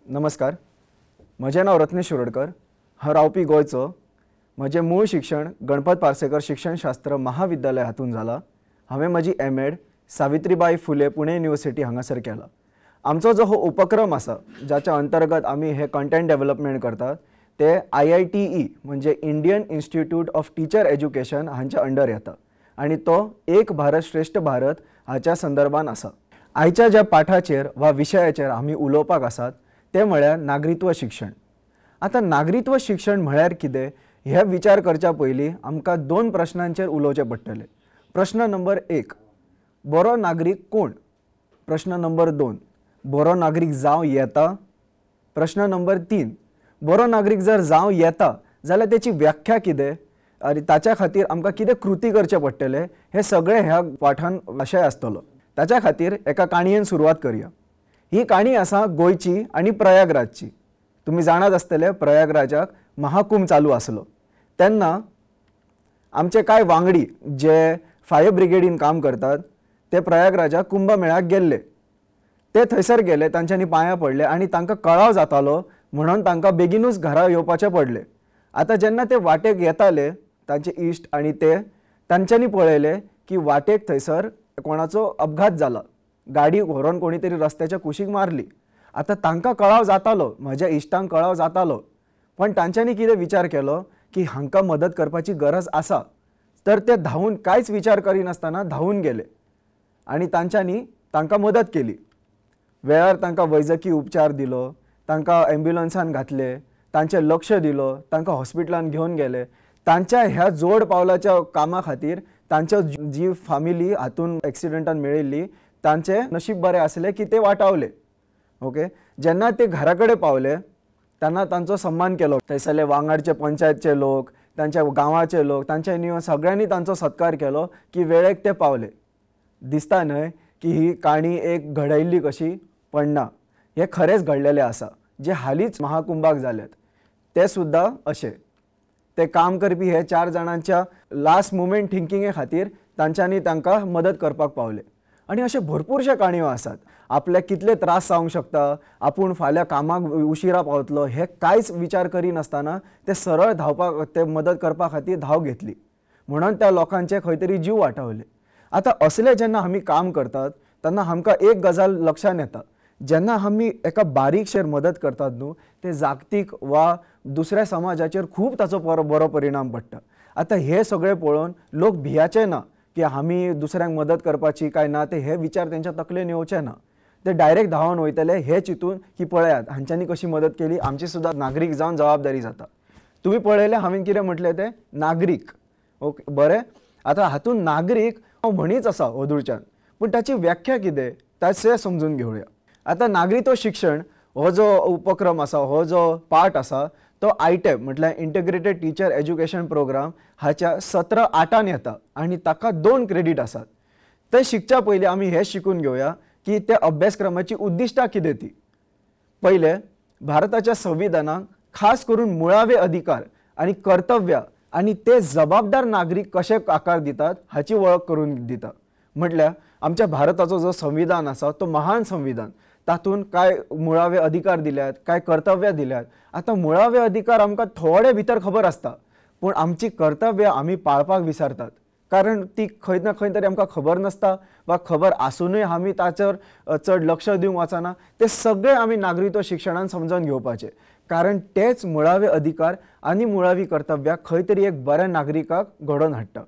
नमस्कार. म्हजें नांव रत्नेश शिरोडकर. हांव रावपी गोंयचो. म्हजें मूळ शिक्षण गणपत पार्सेकर शिक्षणशास्त्र महाविद्यालय हातून जालां. हांवें म्हजी एम.एड. सावित्रीबाई फुले पुणे युनिवर्सिटी हांगासर केला. आमचो जो हो उपक्रम आसा जाच्या अंतर्गत आमी हे कंटेंट डेव्हलपमेंट करतात ते IITE म्हणजे Indian institute of teacher education हांच्या अंडर येता आनी तो एक भारत श्रेष्ठ भारत हाच्या संदर्भान आसा. आयच्या ज्या पाठाचेर वा विशयाचेर आमी उलोवपाक आसात ते म्हळ्यार नागरित्व शिक्षण. आता नागरित्व शिक्षण म्हळ्यार कितें हे विचार करच्या पयलीं आमकां दोन प्रश्नांचेर उलोवचें पडटलें. प्रश्न नंबर 1, बरो नागरीक कोण? प्रश्न नंबर 2, बरो नागरीक जावं येता? प्रश्न नंबर 3, बरो नागरीक जर जावं येता जाल्यार त्याची व्याख्या कितें आनी ताच्या खातीर आमकां कितें कृती करचें पडटलें हे सगळें ह्या पाठांत विशय आसतलो. ताच्या खातीर एका काणयेन सुरवात करया. ही काणी आसा गोंयची आनी प्रयागराजची. तुमी जाणात आसतले प्रयागराजाक महाकुंभ चालू आसलो तेन्ना आमचे कांय वांगडी जे फायर ब्रिगेडीन काम करतात ते प्रयागराजाक कुंभमेळ्याक गेल्ले. ते थंयसर गेले, तांच्यांनी पांयां पडले आनी तांकां कळाव जातालो म्हणून तांकां बेगीनूच घरा येवपाचें पडलें. आतां जेन्ना ते वाटेक येताले तांचे इश्ट आनी ते तांच्यांनी पळयलें की वाटेक थंयसर कोणाचो अपघात जाला. गाडी व्हरून कोणी तरी रस्त्याच्या कुशीक मारली. आतां तांकां कळाव जातालो, म्हज्या इश्टांक कळाव जातालो, पण तांच्यांनी कितें विचार केलो की हांकां मदत करपाची गरज आसा. तर ते धांवून कांयच विचार करिनासतना धांवून गेले आनी तांच्यांनी तांकां मदत केली. वेळार तांकां वैजकी उपचार दिलो, तांकां एम्ब्युलन्सान घातले, तांचें लक्ष दिलो, तांकां हॉस्पिटलान घेवन गेले. तांच्या ह्या जोड पावलाच्या कामा खातीर तांच्या जी फामिली हातून एक्सिडेंटान मेळिल्ली तांचें नशीब बरें आसलें की ते वाटावले. ओके. जेन्ना ते घरा कडेन पावले तेन्ना तांचो सन्मान केलो. थंयसरले वांगडचे पंचायतचे लोक, तांच्या गांवाचे लोक, तांच्यांनी सगळ्यांनी तांचो सत्कार केलो की वेळेक ते पावले. दिसता न्हय की ही काणी एक घडयल्ली कशी, पण ना, हे खरेंच घडलेलें आसा. जे हालींच महाकुंभाक जालेत ते सुद्दां अशें. ते काम करपी हे 4 जाणांच्या लास्ट मुमेंट थिंकिंगे खातीर तांच्यांनी तांकां मदत करपाक पावले. आनी अशे भरपूरशे काणयो आसात. आपल्याक कितले त्रास जावंक शकता, आपूण फाल्यां कामाक उशिरा पावतलो हे कांयच विचार करिनासतना ते सरळ धांवपाक, ते मदत करपा खातीर धांव घेतली म्हणून त्या लोकांचे खंय तरी जीव वाटावले. आतां असले जेन्ना आमी काम करतात तेन्ना आमकां एक गजाल लक्षांत येता, जेन्ना आमी एका बारीकशेर मदत करतात न्हू ते जागतीक वा दुसऱ्या समाजाचेर खूब ताचो बरो परिणाम पडटा. आतां हे सगळें पळोवन लोक भियाचे ना की आमी दुसऱ्यांक मदत करपाची काय ना, ते हे विचार तेंच्या तकलेन येवचे ना. ते डायरेक्ट धांवून वयतले हे चिंतून की पळयात हांच्यांनी कशी मदत केली, आमची सुद्दां नागरीक जावन जबाबदारी जाता. तुमी पळयलें हांवें कितें म्हटलें ते नागरीक. ओके, बरें. आतां हातून नागरीक म्हणीच आसा ओदूरच्यान, पूण ताची व्याख्या कितें तशें समजून घेवया. आतां नागरित्व शिक्षण हो जो उपक्रम आसा, हो जो पाठ आसा तो ITEP म्हटल्यार इंटिग्रेटेड टीचर एज्युकेशन प्रोग्राम हाच्या 17/8 येता आनी ताका 2 क्रेडिट आसात. ते शिकच्या पयलीं आमी हे शिकून घेवया की त्या अभ्यासक्रमाची उद्दिश्टां कितें ती. पयले, भारताच्या संविधानाक खास करून मुळावे अधिकार आनी कर्तव्यां आनी ते जबाबदार नागरीक कशे आकार दितात हाची वळख करून दिता. म्हटल्यार आमच्या भारताचो जो संविधान आसा तो महान संविधान. तातूंत काय मुळावे अधिकार दिल्यात, काय कर्तव्यां दिल्यात. आतां मुळावे अधिकार आमकां थोडे भितर खबर आसता, पूण आमची कर्तव्यां आमी पाळपाक विसरतात. कारण ती खंय ना खंय तरी आमकां खबर नासता वा खबर आसुनूय आमी ताचेर चड लक्ष दिवंक वचना. ते सगळे आमी नागरित्व शिक्षणान समजून घेवपाचे. कारण तेच मुळावे अधिकार आनी मुळावी कर्तव्यां खंय तरी एक बऱ्या नागरिकाक घडोवन हाडटा.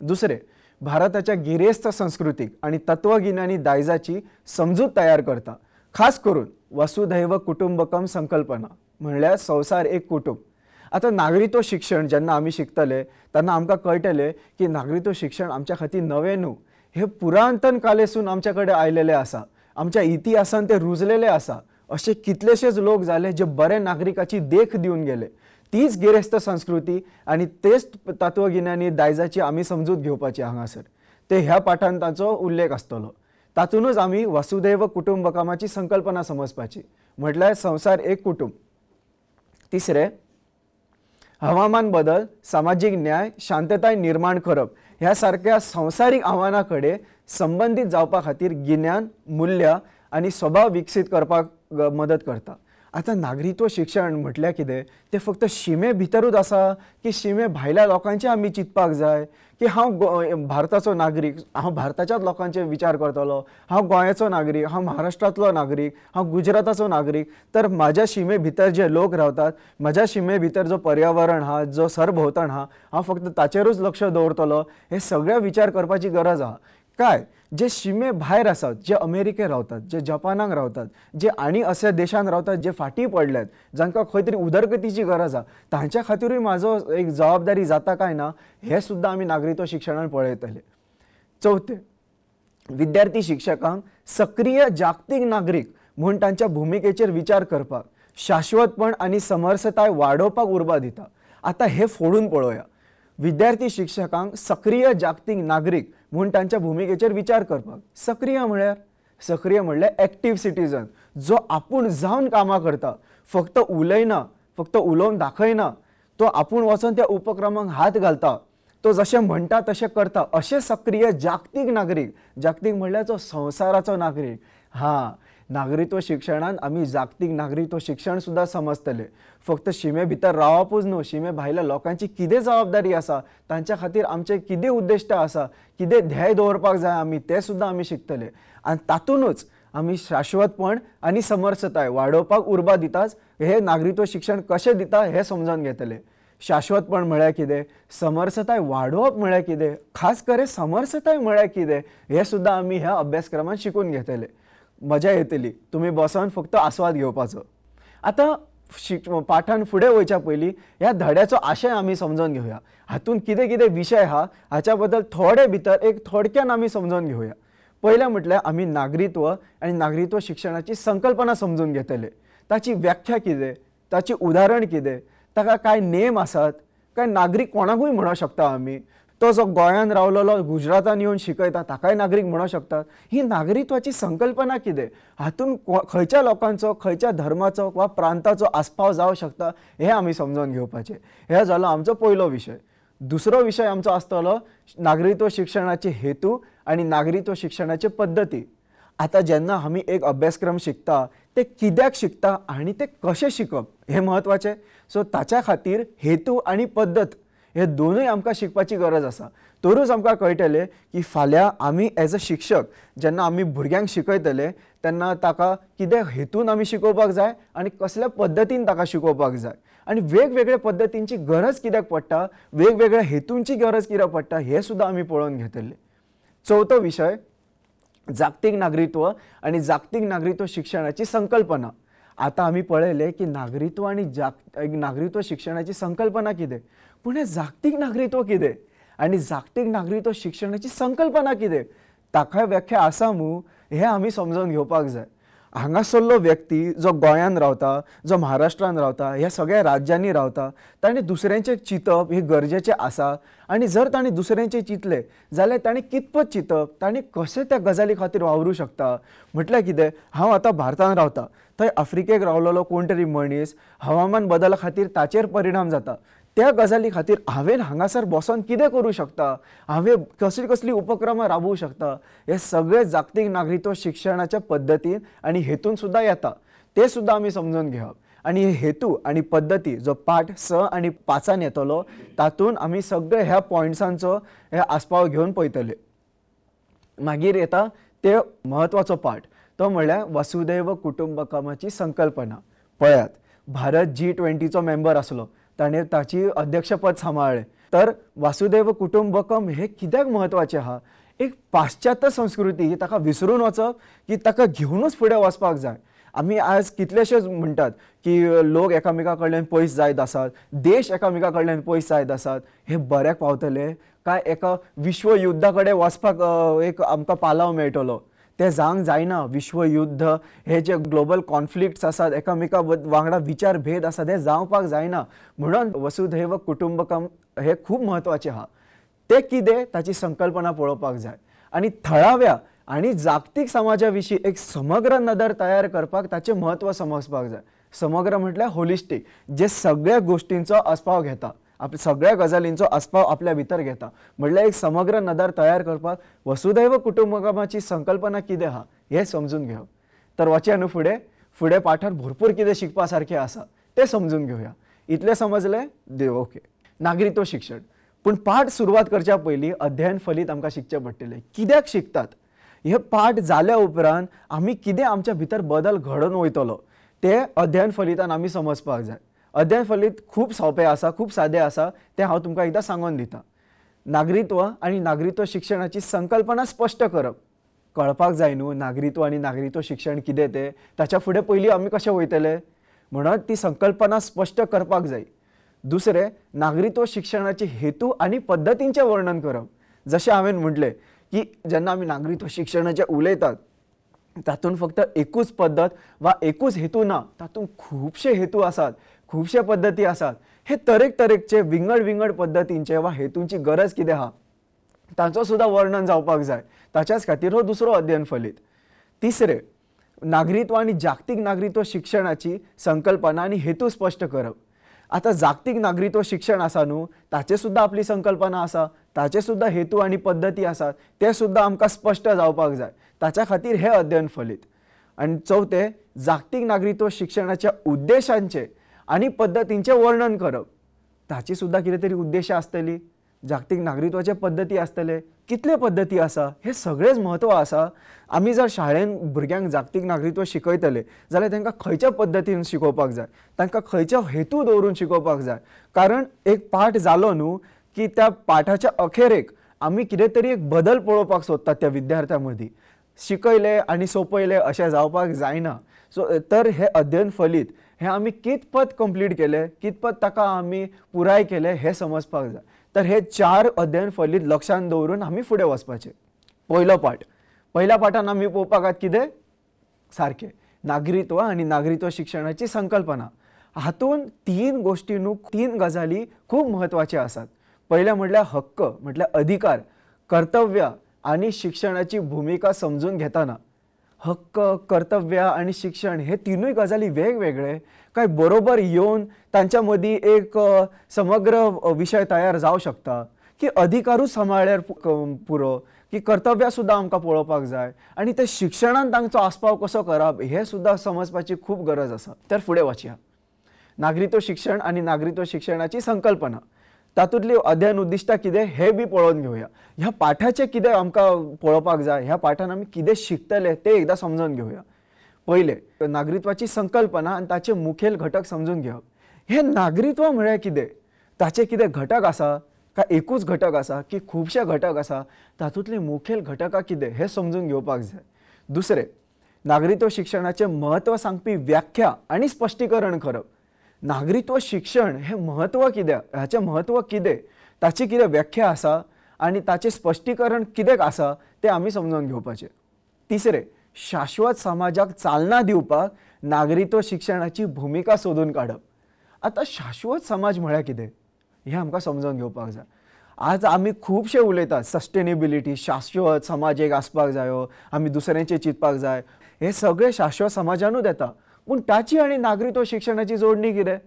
दुसरें, भारताच्या गिरेस्त संस्कृतीक आनी तत्वगिन्यानी दायजाची समजूत तयार करता. खास करून वसुधैव कुटुंबकम संकल्पना म्हणल्यार संवसार एक कुटुंब. आतां नागरित्व शिक्षण जेन्ना आमी शिकतले तेन्ना आमकां कळटलें की नागरित्व शिक्षण आमच्या खातीर नवें न्हू. हे पुरातन कालेसून आमच्या कडेन आयलेलें आसा. आमच्या इतिहासान ते रुजलेले आसा. असे कितलेशेच लोक जाले जे बरे नागरिकाची देख दिवन गेले. तीच गिरेस्त संस्कृती आनी तेच तत्वगिन्यानी दायजाची आमी समजूत घेवपाची हांगासर. ते ह्या पाठांत ताचो उल्लेख आसतलो. तातूनच आमी वसुधैव कुटुंबकमाची संकल्पना समजपाची, म्हटल्यार संवसार एक कुटुंब. तिसरे, हवामान बदल, सामाजिक न्याय, शांतताय निर्माण करप ह्या सारक्या संवसारीक आव्हानां कडेन संबंधित जावपा खातीर गिन्यान, मूल्यां आनी स्वभाव विकसीत करपाक मदत करता. आता नागरिकत्व शिक्षण म्हटल्यार कितें तें फक्त शिमे भितरूच आसा की शिमे भायल्या लोकांचे आमी चिंतपाक जाय की हांव भारताचो नागरीक, हांव भारताच्याच लोकांचे विचार करतलो, हांव गोंयाचो नागरीक, हांव महाराष्ट्रांतलो नागरीक, हांव गुजराताचो नागरीक, तर म्हाज्या शिमे भितर जे लोक रावतात, म्हाज्या शिमे भितर जो पर्यावरण हा, जो सरभोंवतण हा, हांव फक्त ताचेरूच लक्ष दवरतलो, हे सगळे विचार करपाची गरज आहा. काय जे शिमे भायर आसात, जे अमेरिकेत रावतात, जे जपानाक रावतात, जे आनी अशा देशांत रावतात जे फाटीं पडल्यात, जांकां खंय तरी उदरगतीची गरज आहा, तांच्या खातीरूय म्हाजो एक जबाबदारी जाता काय ना हे सुद्दां आमी नागरिकत्व शिक्षणान पळयतले. चौथे, विद्यार्थी शिक्षकांक सक्रिय जागतीक नागरीक म्हूण तांच्या भुमिकेचेर विचार करपाक, शाश्वतपण आनी समरसताय वाडोवपाक उर्बा दिता. आता हे फोडून पळोवया. विद्यार्थी शिक्षकांक सक्रिय जागतीक नागरीक म्हूण तांच्या भुमिकेचेर विचार करपाक. सक्रिय म्हणल्यार एक्टीव सिटीजन, जो आपूण जावन कामां करता, फक्त उलयना, फक्त उलोवन दाखयना, तो आपूण वचून त्या उपक्रमांक हात घालता, तो जशें म्हणटा तशें करता, अशें सक्रिय जागतीक नागरीक. जागतीक म्हणल्यार जो संवसाराचो नागरीक. नागरिकत्व शिक्षणान आमी जागतीक नागरिकत्व शिक्षण सुद्दां समजतले. फक्त शिमे भितर रावपूच न्हू, शिमे भायल्या लोकांची कितें जबाबदारी आसा, तांच्या खातीर आमचे कितें उद्दिश्ट आसा, कितें ध्येय दवरपाक जाय आमी, तें सुद्दां आमी शिकतले. आनी तातूंतच आमी शाश्वतपण आनी समरसताय वाडोवपाक उर्बा दिताच. हे नागरिकत्व शिक्षण कशें दिता हें समजून घेतले. शाश्वतपण म्हळ्यार कितें, समरसताय वाडोवप म्हळ्यार कितें, खास करून समरसताय म्हळ्यार कितें, हें सुद्दां आमी ह्या अभ्यासक्रमांत शिकून घेतले. मजा येतली. तुम्ही बसून फक्त आस्वाद घेवपाचो. आता पाठान फुडें वयच्या पयलीं ह्या धड्याचो आशय आमी समजून घेवया. हातून कितें कितें विशय हा हाच्या बद्दल थोडे भितर एक थोडक्यान आमी समजून घेवया. पयलें म्हटल्यार आमी नागरिकत्व आनी नागरिकत्व शिक्षणाची संकल्पना समजून घेतले. ताची व्याख्या कितें, ताची उदाहरण कितें, ताका काय नेम आसात, काय नागरीक कोणाकूय म्हणूंक शकता आमी. तो जो गोंयान रावलेलो गुजरातान येवन शिकयता ताकाय नागरीक म्हणूंक शकतात. ही नागरिकत्वाची संकल्पना कितें, हातून खंयच्या लोकांचो, खंयच्या धर्माचो वा प्रांताचो आस्पाव जावं शकता हे आमी समजून घेवपाचें. हे जालो आमचो पयलो विशय. दुसरो विशय आमचो आसतलो नागरिकत्व शिक्षणाचे हेतू आनी नागरिकत्व शिक्षणाचे पद्दती. आता जेन्ना आमी एक अभ्यासक्रम शिकता ते कित्याक शिकता आनी ते कशें शिकप हे म्हत्वाचें. सो ताच्या खातीर हेतू आनी पद्दत हे दोनूय आमकां शिकपाची गरज आसा. तरूच आमकां कळटलें की फाल्यां आमी एज अ शिक्षक जेन्ना आमी भुरग्यांक शिकयतले तेन्ना ताका कितें हेतून आमी शिकोवपाक जाय आनी कसल्या पद्दतीन ताका शिकोवपाक जाय, आनी वेगवेगळ्या पद्दतींची गरज कित्याक पडटा, वेगवेगळ्या हेतूंची गरज कित्याक पडटा हे सुद्दां आमी पळोवन घेतले. चवथो विशय जागतीक नागरिकत्व आनी जागतीक नागरिकत्व शिक्षणाची संकल्पना. आता आमी पळयले की नागरिकत्व आनी नागरिकत्व शिक्षणाची संकल्पना कितें, पूण हे जागतीक नागरिकत्व कितें आनी जागतीक नागरिकत्व शिक्षणाची संकल्पना कितें ताका व्याख्या आसा मू हे आमी समजून घेवपाक जाय. हांगासरलो व्यक्ती जो गोंयान रावता, जो महाराष्ट्रान रावता, ह्या सगळ्या राज्यांनी रावता, ताणें दुसऱ्यांचें चिंतप हे गरजेचें आसा. आनी जर ताणें दुसऱ्यांचें चिंतलें जाल्यार ताणें कितपत चिंतप, ताणें कशें त्या गजाली खातीर वावरूं शकता. म्हटल्यार कितें, हांव आतां भारतांत रावता, थंय आफ्रिकेक रावलेलो कोण तरी मनीस हवामान बदला खातीर ताचेर परिणाम जाता, त्या गजाली खातीर हांवें हांगासर बसून कितें करूं शकता, हांवें कसली कसली उपक्रमां राबवूं शकता, हे सगळे जागतीक नागरिकत्व शिक्षणाच्या पद्दतीन आनी हेतून सुद्दां येता. ते सुद्दां आमी समजून घेवप. आनी हे हेतू आनी पद्दती जो पाठ 6 आनी 5 येतलो तातूंत आमी सगळे ह्या पॉयंट्सांचो हे आस्पाव घेवन पळयतले. मागीर येता ते म्हत्वाचो पाठ, तो म्हणल्यार वसुदैव कुटुंबकमाची संकल्पना. पळयात, भारत G20चो मेंबर आसलो, ताणें ताची अध्यक्षपद सांबाळ्ळें. तर वासुदैव कुटुंबकम हे कित्याक म्हत्वाचें आहा, एक पाश्चात्य संस्कृती ताका विसरून वचप की ताका घेवनूच फुडें वचपाक जाय. आमी आज कितलेशेच म्हणटात की लोक एकामेका कडल्यान पयस जायत आसात, देश एकामेका कडल्यान पयस जायत आसात. हे बऱ्याक पावतले काय एका विश्वयुद्धा कडेन वचपाक एक आमकां पालव मेळटलो, तें जावंक जायना. विश्वयुद्ध हे जे ग्लोबल कॉन्फ्लिक्ट्स आसात, एकामेका वांगडा विचार भेद आसात, हे जावपाक जायना. म्हणून वसुधैव कुटुंबकम हे खूब म्हत्वाचें आहा. ते कितें ताची संकल्पना पळोवपाक जाय आनी थळाव्या आनी जागतीक समाजा विशीं एक समग्र नदर तयार करपाक ताचें म्हत्व समजपाक जाय. समग्र म्हटल्यार होलिस्टीक, जे सगळ्या गोश्टींचो आस्पाव घेता, सगळ्या गजालींचो आस्पाव आपल्या भितर घेता. म्हणल्यार एक समग्र नदर तयार करपाक वसुदैव कुटुंबकमाची संकल्पना कितें आहा हें समजून घेवप. तर वचया न्हू फुडें. फुडें पाठांत भरपूर कितें शिकपा सारकें आसा तें समजून घेवया. इतलें समजलें? देव ओके. नागरिकत्व शिक्षण. पूण पाठ सुरवात करच्या पयलीं अध्ययन फलीत आमकां शिकचें पडटलें. कित्याक शिकतात? हे पाठ जाल्या उपरांत आमी कितें आमच्या भितर बदल घडोवन वयतलो तें अध्ययन फलितान आमी समजपाक जाय. अध्ययन फलीत खूब सोंपें आसा, खूब सादें आसा, तें हांव तुमकां एकदां सांगून दितां. नागरिकत्व आनी नागरिकत्व शिक्षणाची संकल्पना स्पश्ट करप. कळपाक जाय न्हू नागरिकत्व आनी नागरिकत्व शिक्षण कितें तें, ताच्या फुडें पयलीं आमी कशें वयतले म्हणून ती संकल्पना स्पश्ट करपाक जाय. दुसरें, नागरिकत्व शिक्षणाचे हेतू आनी पद्दतींचें वर्णन करप. जशें हांवें म्हटलें की जेन्ना आमी नागरिकत्व शिक्षणाचें उलयतात तातूंत फक्त एकूच पद्दत वा एकूच हेतू ना, तातूंत खुबशे हेतू आसात, खुबशे पद्दती आसात. हे तरेकचे विंगड विंगड पद्दतींचे वा हेतूंची गरज कितें आहा तांचो सुद्दां वर्णन जावपाक जाय. ताच्याच खातीर हो दुसरो अध्ययन फलीत. तिसरें, नागरिकत्व आनी जागतीक नागरिकत्व शिक्षणाची संकल्पना आनी हेतू स्पश्ट करप. आतां जागतीक नागरिकत्व शिक्षण आसा न्हू, ताचे सुद्दां आपली संकल्पना आसा, ताचे सुद्दां हेतू आनी पद्दती आसात, ते सुद्दां आमकां स्पश्ट जावपाक जाय. ताच्या खातीर हे अध्ययन फलीत. आनी चवथें, जागतीक नागरिकत्व शिक्षणाच्या उद्देशांचे आनी पद्दतींचें वर्णन करप. ताची सुद्दां कितें तरी उद्देश आसतली. जागतीक नागरिकत्वाचे पद्दती आसतले, कितले पद्दती आसा हे सगळेच म्हत्व आसा. आमी जर शाळेंत भुरग्यांक जागतीक नागरिकत्व शिकयतले जाल्यार तांकां खंयच्या पद्दतीन शिकोवपाक जाय, तांकां खंयचो हेतू दवरून शिकोवपाक जाय. कारण एक पाठ जालो न्हू की त्या पाठाच्या अखेरेक आमी कितें तरी एक बदल पळोवपाक सोदतात त्या विद्यार्थ्यां मदीं. शिकयले आनी सोंपयले अशें जावपाक जायना. तर हे अध्ययन फलीत हे आमी कितपत कंप्लीट केले, कितपत ताका आमी पुराय केले हे समजपाक जाय. तर हे 4 अध्ययन फलीत लक्षांत दवरून आमी फुडें वचपाचें. पयलो पाठ. पहिल्या पाठांत आमी पळोवपाक कितें सारकें नागरिकत्व आनी नागरिकत्व शिक्षणाची संकल्पना. हातूंत 3 गोश्टी न्हू, 3 गजाली खूब म्हत्वाचे आसात. पयलें म्हटल्यार हक्क, म्हटल्यार अधिकार, कर्तव्य आनी शिक्षणाची भूमिका समजून घेतना. हक्क, कर्तव्य आनी शिक्षण हे तिनूय गजाली वेगवेगळे काय बरोबर येवन तांच्या मदीं एक समग्र विशय तयार जावं शकता की अधिकारूच सांबाळल्यार पुरो की कर्तव्य सुद्दां आमकां पळोवपाक जाय आनी ते शिक्षणांत तांचो आस्पाव कसो करप हे सुद्दां समजपाची खूब गरज आसा. तर फुडें वचया. नागरिकत्व शिक्षण आनी नागरिकत्व शिक्षणाची संकल्पना. तातूंतली अध्ययन उद्दिश्टां कितें हे बी पळोवन घेवया. ह्या पाठाचें कितें आमकां पळोवपाक जाय, ह्या पाठांत आमी कितें शिकतले ते एकदां समजून घेवया. पयलें, नागरिकत्वाची संकल्पना आनी ताचे मुखेल घटक समजून घेवप. हे नागरिकत्व म्हळ्यार कितें, ताचे कितें घटक आसा काय एकूच घटक आसा की खुबशे घटक आसा, तातूंतले मुखेल घटकां कितें हें समजून घेवपाक जाय. दुसरें, नागरिकत्व शिक्षणाचें म्हत्व सांगपी व्याख्या आनी स्पश्टीकरण करप. नागरिकत्व शिक्षण हे म्हत्व कितें, हाचें म्हत्व कितें, ताची कितें व्याख्या आसा आनी ताचें स्पश्टीकरण कित्याक आसा तें आमी समजून घेवपाचें. तिसरें, शाश्वत समाजाक चालना दिवपाक नागरिकत्व शिक्षणाची भूमिका सोदून काडप. आतां शाश्वत समाज म्हळ्यार कितें हें आमकां समजून घेवपाक जाय. आज आमी खुबशे उलयतात सस्टेनेबिलिटी, शाश्वत समाज एक आसपाक जायो, आमी दुसऱ्यांचें चिंतपाक जाय, हे सगळें शाश्वत समाजानूच येता. पूण ताची आनी नागरिकत्व शिक्षणाची जोडणी कितें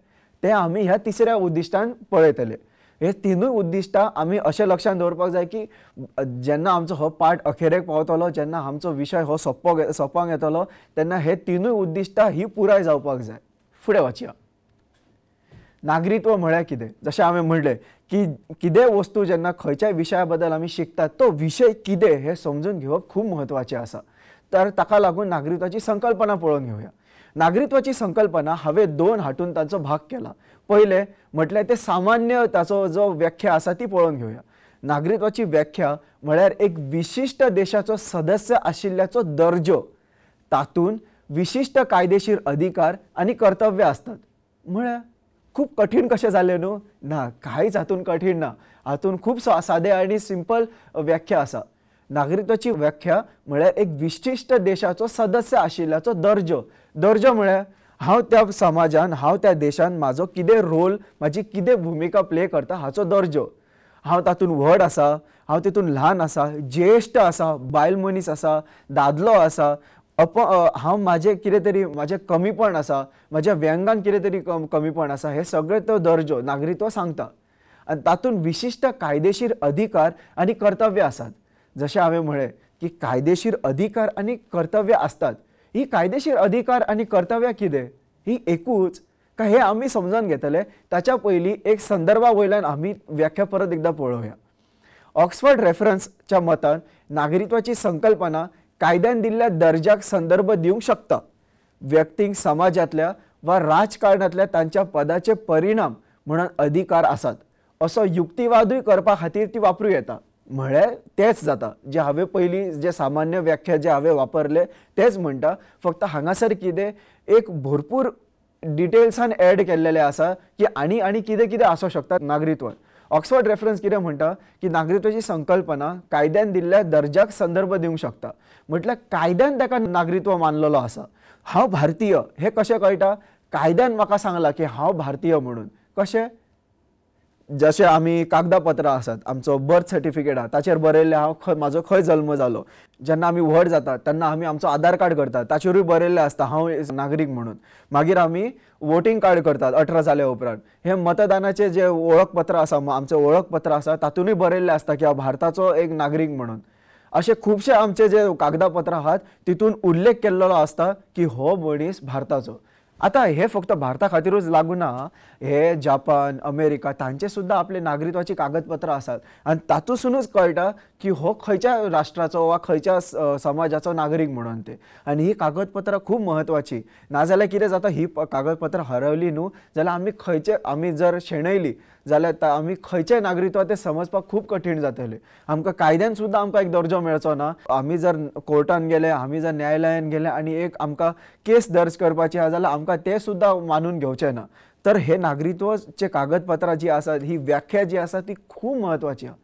तें आमी ह्या तिसऱ्या उद्दिश्टान पळयतले. हे तिनूय उद्दिश्टां आमी अशें लक्षांत दवरपाक जाय की जेन्ना आमचो हो पाठ अखेरेक पावतलो, जेन्ना आमचो विशय हो सोंपोंक येतलो, तेन्ना हे तिनूय उद्दिश्टां ही पुराय जावपाक जाय. फुडें वचया. नागरिकत्व म्हळ्यार कितें, जशें हांवें म्हणलें की कितें वस्तू जेन्ना खंयच्याय विशया बद्दल आमी शिकतात तो विशय कितें हें समजून घेवप खूब म्हत्वाचें आसा. तर ताका लागून नागरिकत्वाची संकल्पना पळोवन घेवया. नागरिकत्वाची संकल्पना हांवें 2 हातूंत ताचो भाग केला. पयलें म्हटल्यार ते सामान्य ताचो जो व्याख्या आसा ती पळोवन घेवया. नागरिकत्वाची व्याख्या म्हळ्यार एक विशिश्ट देशाचो सदस्य आशिल्ल्याचो दर्जो. तातूंत विशिश्ट कायदेशीर अधिकार आनी कर्तव्य आसतात. म्हळ्यार खूब कठीण कशें जालें न्हू, ना कांयच हातूंत कठीण ना. हातूंत खूब सादें आनी सिंपल व्याख्या आसा. नागरिकत्वाची व्याख्या म्हळ्यार एक विशिश्ट देशाचो सदस्य आशिल्ल्याचो दर्जो. दर्जो म्हळ्यार हांव त्या समाजान, हांव त्या देशान म्हाजो कितें रोल, म्हाजी कितें भुमिका प्ले करता हाचो दर्जो. हांव तातूंत व्हड आसा, हांव तितून ल्हान आसा, ज्येश्ठ आसा, बायल मनीस आसा, दादलो आसा, हांव म्हाजें कितें तरी म्हाजें कमीपण आसा, म्हाज्या व्यंगान कितें तरी कमीपण आसा, हे सगळे तो दर्जो नागरिकत्व सांगता. आनी तातूंत विशिश्ट कायदेशीर अधिकार आनी कर्तव्य आसात. जशें हांवें म्हळें की कायदेशीर अधिकार आनी कर्तव्य आसतात. ही कायदेशीर अधिकार आणि कर्तव्य कितें ही एकूच का हे आम्ही समजून घेतले ताच्या पयलीं एक संदर्भा वयल्यान आम्ही व्याख्या परत एकदा पळोवया। ऑक्सफर्ड रेफरन्सच्या मतान नागरिकत्वाची संकल्पना कायद्यान दिल्ल्या दर्जाक संदर्भ दिवंक शकता, व्यक्तींक समाजातल्या वा राजकारणातल्या तांच्या पदाचे परिणाम म्हणून अधिकार आसात असो युक्तिवादूय करपा खातीर ती वापरूं येता। म्हळ्यार तेच जाता जे हांवें पयलीं जे सामान्य व्याख्या जे हांवें वापरले तेच म्हणटा, फक्त हांगासर कितें एक भरपूर डिटेल्सान ऍड केल्लेले आसा की आनी कितें कितें आसूं शकता नागरिकत्वान। ऑक्सफर्ड रेफरन्स कितें म्हणटा की नागरिकत्वाची संकल्पना कायद्यान दिल्ल्या दर्जाक संदर्भ दिवंक शकता, म्हटल्यार कायद्यान ताका नागरिकत्व मानलेलो आसा। हांव भारतीय हे कशें कळटा, कायद्यान म्हाका सांगला की हांव भारतीय म्हणून। कशें, जशें आमी कागदपत्रां आसात, आमचो बर्थ सर्टिफिकेट आसा ताचेर बरयल्लें हांव म्हाजो खंय जल्म जालो, जेन्ना आमी व्हड जातात तेन्ना आमी आमचो आधार कार्ड करतात ताचेरूय बरयल्लें आसता हांव नागरीक म्हणून। मागीर आमी वोटींग कार्ड करतात 18 जाल्या उपरांत, हे मतदानाचे जे वळखपत्र आसा आमचें वळखपत्र आसा तातूंतय बरयल्लें आसता की हांव भारताचो एक नागरीक म्हणून। अशे खुबशे आमचे जे कागदपत्रां आहात तितून उल्लेख केल्लो आसता की हो मनीस भारताचो। आता हे फक्त भारता खातीरूच लागू ना, हे जापान अमेरिका तांचे सुद्धा आपले नागरिकत्वाची कागदपत्र आसात आणि तातूंतसूनच कळटा की हो खंयच्या राष्ट्राचो वा खंयच्या समाजाचो नागरीक म्हणून ते। आणि ही कागदपत्रां खूब महत्वाची, नाजाल्यार कितें जाता ही कागदपत्रां हरवली न्हू जाल्यार आमी जर शेणयली जाल्यार आमी खंयचें नागरिकत्व ते समजपाक खूब कठीण जातलें। आमकां कायद्यान सुद्धा आमकां एक दर्जो मेळचो ना। आमी जर कोर्टान गेले, आमी जर न्यायालयान गेले आणि एक आमकां केस दर्ज करपाची आसा जाल्यार आमकां ते सुद्धा मानून घेवचें ना। तर हे नागरिकत्वाचे कागदपत्रां जी आसात ही व्याख्या जी आसा ती खूब महत्वाची आसा।